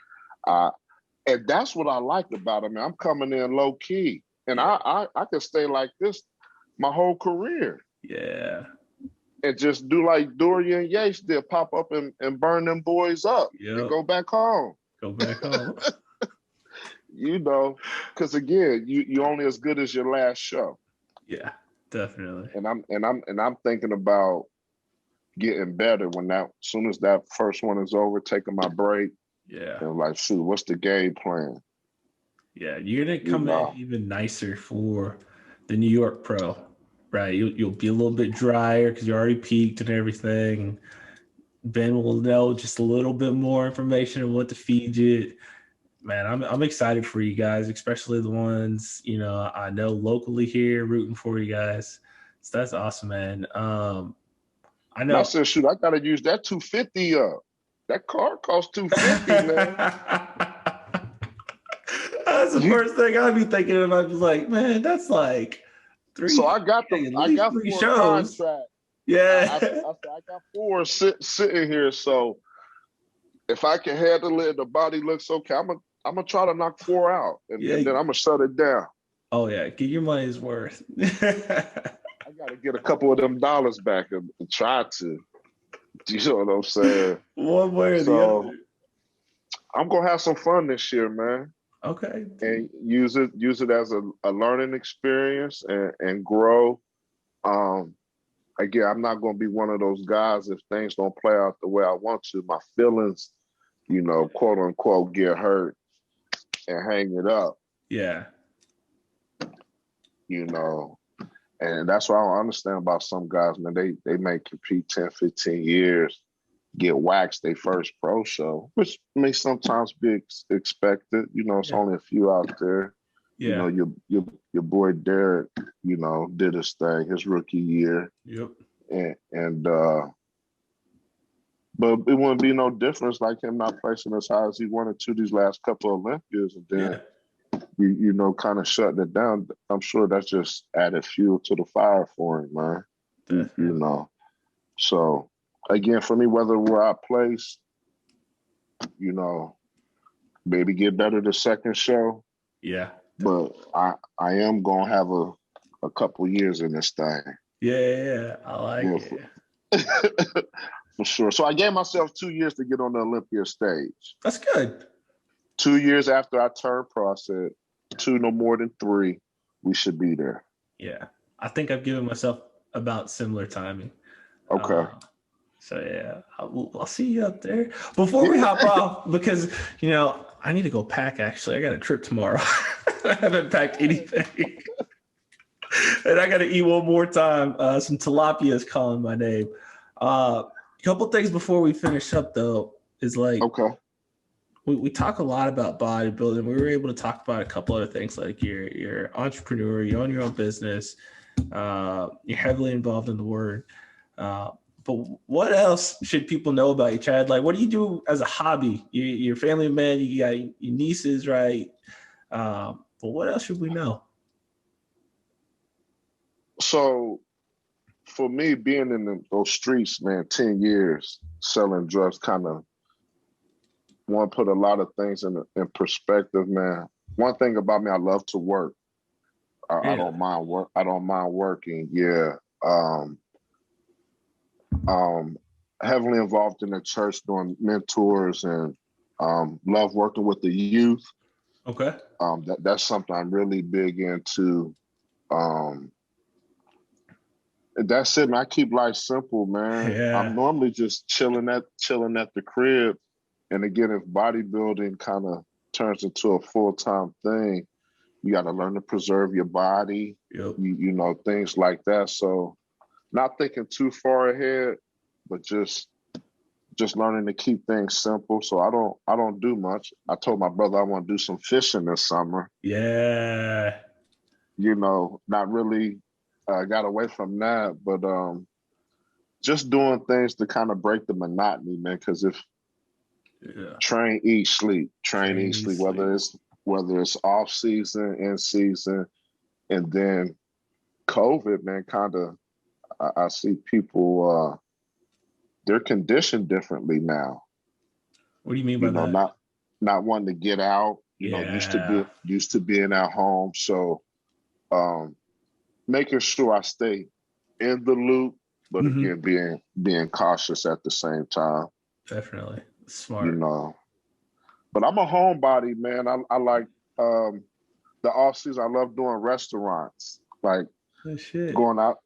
And that's what I like about it. I mean, I'm coming in low key, and I can stay like this my whole career. Yeah. And just do like Dorian Yates did, pop up and burn them boys up and go back home. Go back home. You know, because again, you only as good as your last show. Yeah, definitely. And I'm thinking about getting better as soon as that first one is over, taking my break. Yeah. And like, shoot, what's the game plan? Yeah, you're gonna come in even nicer for the New York Pro, right? You'll be a little bit drier because you already peaked and everything. Ben will know just a little bit more information on what to feed you. Man, I'm excited for you guys, especially the ones I know locally here, rooting for you guys. So that's awesome, man. I know. I said, shoot, I gotta use that 250 up. That car costs $250, man. That's the first thing I'd be thinking of. I'd be like, man, that's like 3. So I got 4 shows. contracts. Yeah. I got 4 sitting here. So if I can handle it, the body looks okay. I'm gonna try to knock 4 out, and then I'm gonna shut it down. Oh yeah, get your money's worth. I gotta get a couple of them dollars back and try to. You know what I'm saying? One way or the other. I'm gonna have some fun this year, man. Okay. And use it as a learning experience and grow. Again, I'm not gonna be one of those guys if things don't play out the way I want to. My feelings, quote unquote, get hurt and hang it up. Yeah. And that's what I don't understand about some guys, man. They may compete 10, 15 years, get waxed their first pro show, which may sometimes be expected. It's only a few out there. Yeah. Your boy Derek, did his thing his rookie year. Yep. And but it wouldn't be no difference like him not placing as high as he wanted to these last couple of Olympias, and then kind of shutting it down. I'm sure that's just added fuel to the fire for him, man. Definitely. So again, for me, whether where I place, maybe get better the second show. Yeah. But I am gonna have a couple years in this thing. Yeah, I like it. For sure. So I gave myself 2 years to get on the Olympia stage. That's good. 2 years after I turned pro, I said 2, no more than 3. We should be there. Yeah, I think I've given myself about similar timing. Okay. So yeah, I'll see you up there. Before we hop off, because I need to go pack. Actually, I got a trip tomorrow. I haven't packed anything, and I got to eat one more time. Some tilapia is calling my name. A couple things before we finish up, though, is like we talk a lot about bodybuilding. We were able to talk about a couple other things, like you're entrepreneur, you own your own business, you're heavily involved in the word. But what else should people know about you, Chad? Like, what do you do as a hobby? You're a family man, you got your nieces, right? But what else should we know? So for me, being in those streets, man, 10 years selling drugs, kind of want to put a lot of things in perspective, man. One thing about me, I love to work. I don't mind work. I don't mind working. Yeah. Heavily involved in the church doing mentors and love working with the youth. Okay. That's something I'm really big into. That's it, man. I keep life simple, man. Yeah. I'm normally just chilling at the crib. And again, if bodybuilding kind of turns into a full-time thing, you got to learn to preserve your body, Yep. you know, things like that. So not thinking too far ahead, but just learning to keep things simple. So I don't do much. I told my brother I want to do some fishing this summer. Yeah. You know, not really got away from that, but just doing things to kind of break the monotony, man. Because if train, eat, sleep, train, eat, sleep, whether it's off season, in season, and then COVID, man, kind of I see people they're conditioned differently now. What do you mean by that? Not wanting to get out, you know, used to being at home. So making sure I stay in the loop, but again being cautious at the same time. Definitely. Smart. You know. But I'm a homebody, man. I like the off season. I love doing restaurants. Like going out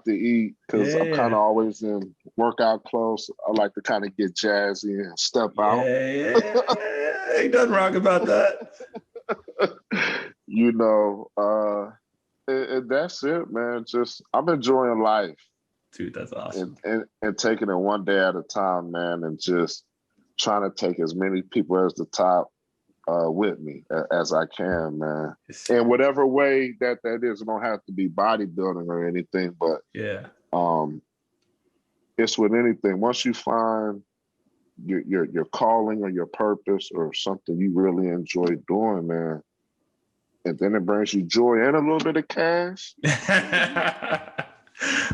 to eat, because I'm kind of always in workout clothes. I like to kind of get jazzy and step out. Ain't nothing wrong about that. You know, and that's it, man. Just I'm enjoying life. Dude, that's awesome. And taking it one day at a time, man, and just trying to take as many people as the top with me as I can, man. In whatever way that is. It don't have to be bodybuilding or anything, but it's with anything. Once you find your calling or your purpose or something you really enjoy doing, man, and then it brings you joy and a little bit of cash.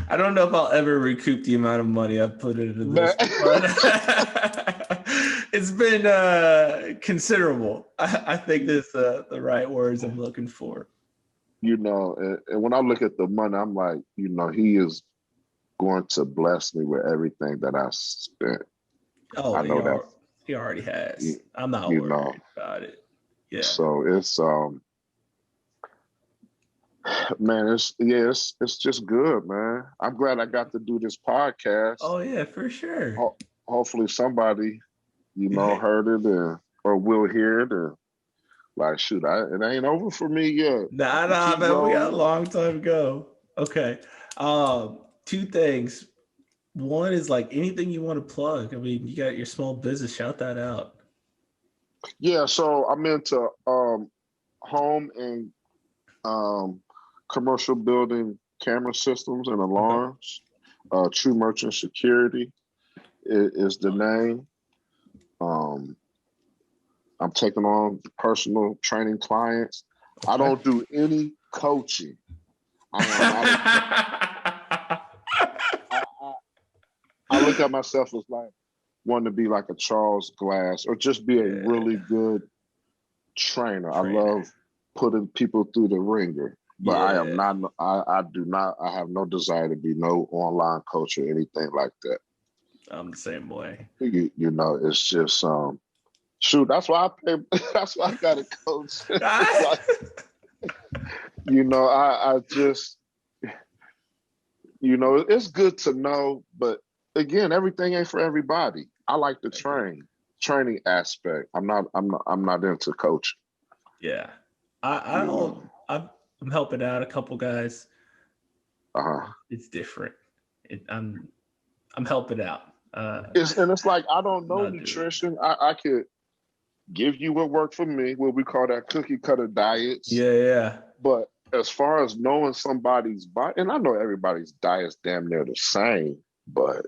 I don't know if I'll ever recoup the amount of money I've put into this, but it's been considerable. I think that's the right words I'm looking for. You know, and when I look at the money, I'm like, you know, he is going to bless me with everything that I spent. Oh, I know that he already has. I'm not worried about it. Yeah. So it's man, it's just good, man. I'm glad I got to do this podcast. Oh yeah, for sure. Hopefully somebody, you know, heard it or will hear it, and like, shoot, it ain't over for me yet. Nah, man, we got a long time to go. Okay. Two things. One is like anything you want to plug. I mean, you got your small business. Shout that out. Yeah, so I'm into home and commercial building camera systems and alarms. True Merchant Security is the name. I'm taking on personal training clients. Okay. I don't do any coaching. I look at myself as like wanting to be like a Charles Glass or just be a really good trainer. I love putting people through the ringer, but I am not. I have no desire to be no online coach or anything like that. I'm the same way. You know, it's just shoot. That's why I pay. That's why I got a coach. You know, I just, you know, it's good to know, but again, everything ain't for everybody. I like the training aspect. I'm not into coaching. Yeah, I'm helping out a couple guys. It's different. I'm helping out. It's like I don't know nutrition. I could give you what worked for me, what we call that cookie cutter diets. Yeah. But as far as knowing somebody's body, and I know everybody's diet's damn near the same, but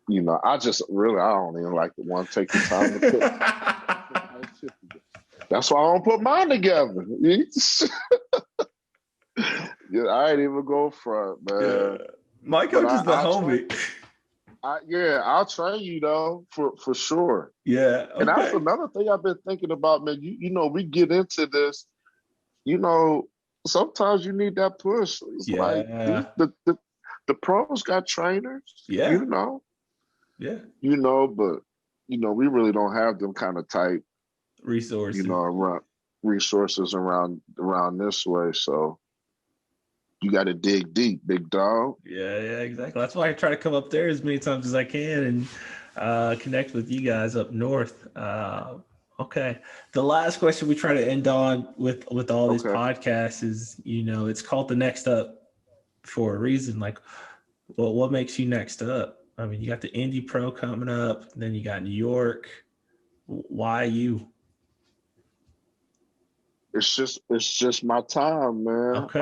you know, I don't even like the one take the time to cook. That's why I don't put mine together. Yeah, I ain't even go front, man. Yeah. My coach is the homie. I'll train you though, for sure. Yeah. Okay. And that's another thing I've been thinking about, man. You know, we get into this, you know, sometimes you need that push. It's like the pros got trainers, you know. Yeah. You know, but you know, we really don't have them kind of type resources. You know, around this way. So You got to dig deep, big dog. Yeah, exactly. That's why I try to come up there as many times as I can and connect with you guys up north. Okay. The last question we try to end on with all these podcasts is, it's called the next up for a reason. Like, well, what makes you next up? I mean, you got the INDY Pro coming up, then you got New York. Why you? It's just my time, man. Okay.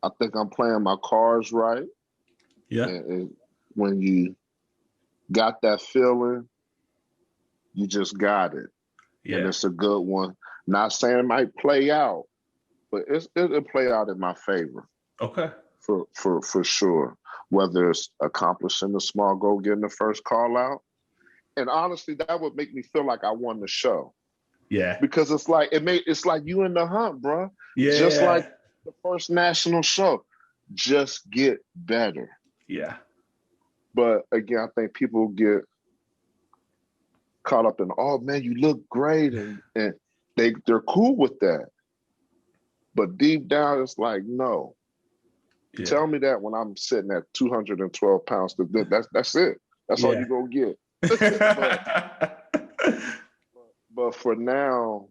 I think I'm playing my cards right. Yeah. And when you got that feeling, you just got it. Yeah. And it's a good one. Not saying it might play out, but it'll play out in my favor. Okay. For sure. Whether it's accomplishing the small goal, getting the first call out. And honestly, that would make me feel like I won the show. Yeah. Because it's like you in the hunt, bro. Yeah. Just like the first national show. Just get better. Yeah. But again, I think people get caught up in, oh man, you look great, and they're cool with that. But deep down, it's like, no. Yeah. Tell me that when I'm sitting at 212 pounds, that's it. That's all you're gonna get. but for now,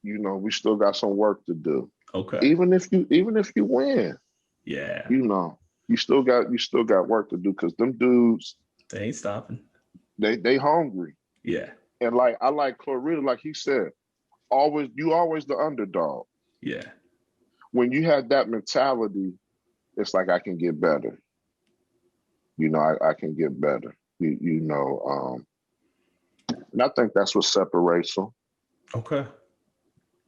we still got some work to do. Okay. Even if you win, you still got work to do, because them dudes, they ain't stopping. They hungry. Yeah. And I like Clarita, like he said, you always the underdog. Yeah. When you have that mentality, it's like, I can get better. I can get better. And I think that's what separates them. Okay.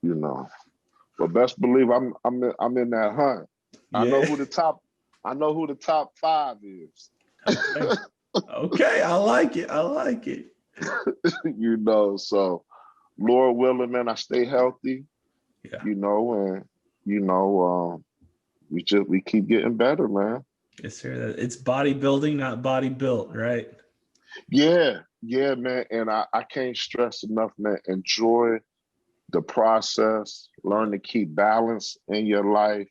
But best believe I'm in that hunt. Yeah. I know who the top 5 is. Okay. Okay, I like it. So Lord willing, man, I stay healthy. Yeah. And we keep getting better, man. Yes, sir. It's bodybuilding, not body built, right? Yeah, man. And I can't stress enough, man. Enjoy the process. Learn to keep balance in your life,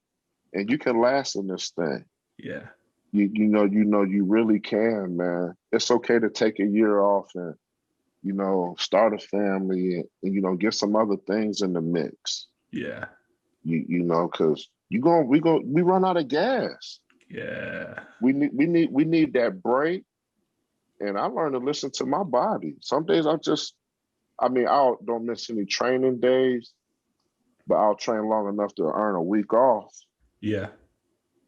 and you can last in this thing. Yeah. You really can, man. It's okay to take a year off and, start a family and, get some other things in the mix. Yeah. Because we run out of gas. Yeah. We need that break. And I learned to listen to my body. Some days I don't miss any training days, but I'll train long enough to earn a week off. Yeah.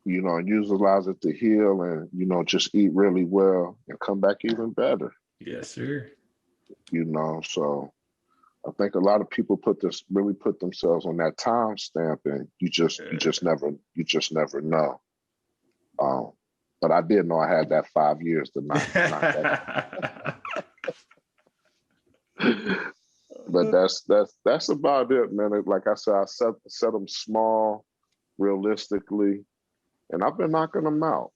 And utilize it to heal and, just eat really well and come back even better. Yes, sir. So I think a lot of people really put themselves on that time stamp, and you just never know. But I did know I had that 5 years to not that. But that's about it, man. Like I said, I set them small, realistically, and I've been knocking them out.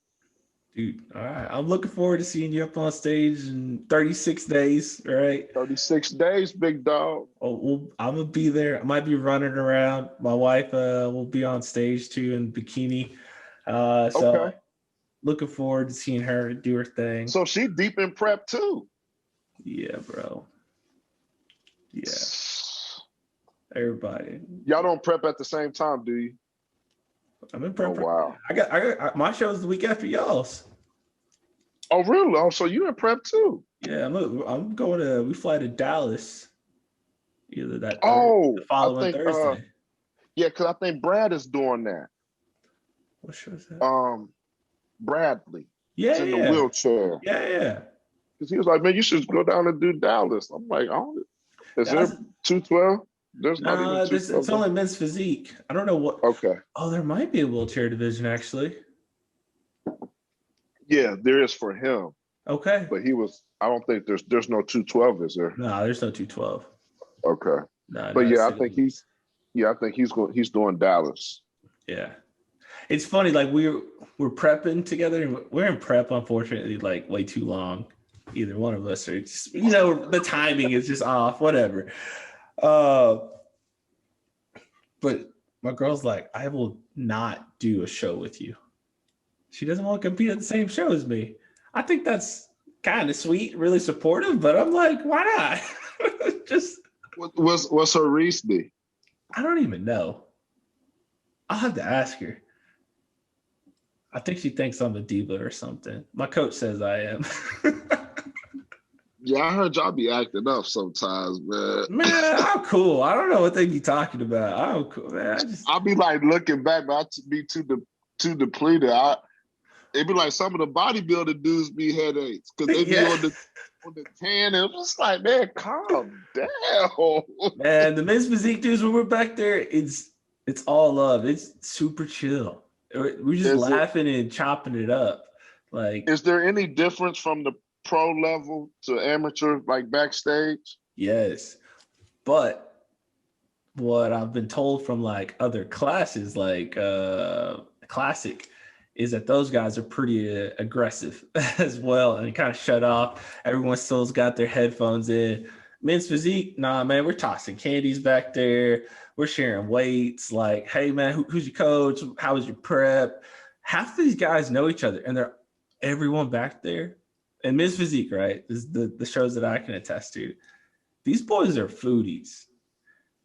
Dude, all right. I'm looking forward to seeing you up on stage in 36 days, right? 36 days, big dog. Oh, I'm going to be there. I might be running around. My wife will be on stage too in bikini. So looking forward to seeing her do her thing. So she deep in prep too. Yeah, bro. Yeah. Everybody. Y'all don't prep at the same time, do you? I'm in prep. Oh, wow. I got my show's the week after y'all's. Oh, really? Oh, so you in prep too? Yeah, I'm going to. We fly to Dallas. Either that. The following Thursday. Yeah, because I think Brad is doing that. What show is that? Bradley. Yeah, He's in the wheelchair. Yeah. Because he was like, man, you should go down and do Dallas. I'm like, is there 212? There's not even 212. It's only men's physique. I don't know what. Okay. Oh, there might be a wheelchair division actually. Yeah, there is for him. Okay. But I don't think there's no 212, is there? No, there's no 212. Okay. No, but I think he's doing Dallas. Yeah. It's funny, like we're prepping together, and we're in prep, unfortunately, like way too long. Either one of us, or just, the timing is just off, whatever. But My girl's like, I will not do a show with you. She doesn't want to compete at the same show as me. I think that's kind of sweet, really supportive, but I'm like, why not? Just what's her reasoning? I don't even know. I'll have to ask her. I think she thinks I'm a diva or something. My coach says I am. Yeah, I heard y'all be acting up sometimes, man. Man, I'm cool. I don't know what they be talking about. I'm cool, man. I'll be like looking back, but I be too depleted. It'd be like some of the bodybuilder dudes be headaches because they be on the tan, and it's just like, man, calm down. Man, the men's physique dudes, when we're back there, it's all love. It's super chill. We're just laughing and chopping it up. Like, is there any difference from the pro level to amateur, like backstage? Yes, but what I've been told from like other classes, like classic, is that those guys are pretty aggressive as well, and kind of shut off. Everyone still's got their headphones in. Men's physique, nah, man, we're tossing candies back there. We're sharing weights. Like, hey, man, who's your coach? How was your prep? Half of these guys know each other, and they're everyone back there. And men's physique, right? This is the shows that I can attest to. These boys are foodies.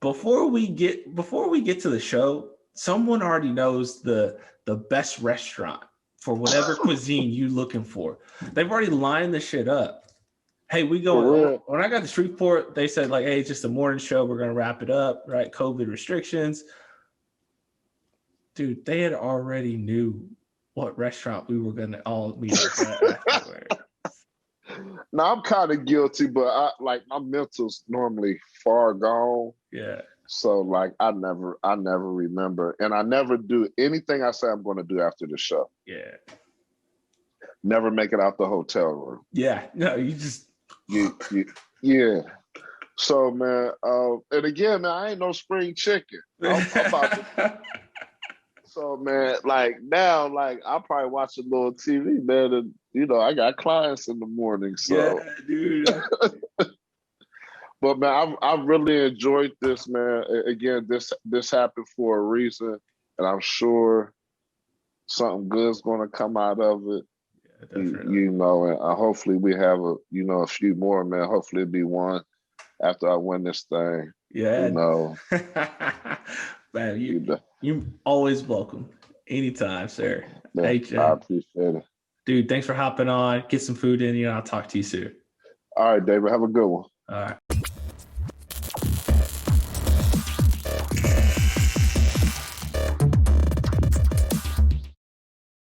Before we get to the show, someone already knows the best restaurant for whatever cuisine you're looking for. They've already lined the shit up. Hey, we go. When I got to Shreveport, they said like, hey, it's just a morning show. We're gonna wrap it up, right? COVID restrictions. Dude, they had already knew what restaurant we were gonna all meet at afterward. Now I'm kind of guilty, but my mental's normally far gone. Yeah. So like I never remember, and I never do anything I say I'm going to do after the show. Yeah. Never make it out the hotel room. Yeah. No, you just. Yeah. So man, and again, man, I ain't no spring chicken. I'm about to. So man, like now, like I'll probably watch a little TV, man, and I got clients in the morning. So yeah, dude. But man, I've really enjoyed this, man. Again, this happened for a reason, and I'm sure something good's gonna come out of it. Yeah, definitely. And hopefully we have a few more, man. Hopefully it'll be one after I win this thing. Yeah. Man, you're always welcome. Anytime, sir. Man, hey, Jim. I appreciate it. Dude, thanks for hopping on. Get some food in you, and I'll talk to you soon. All right, David. Have a good one. All right.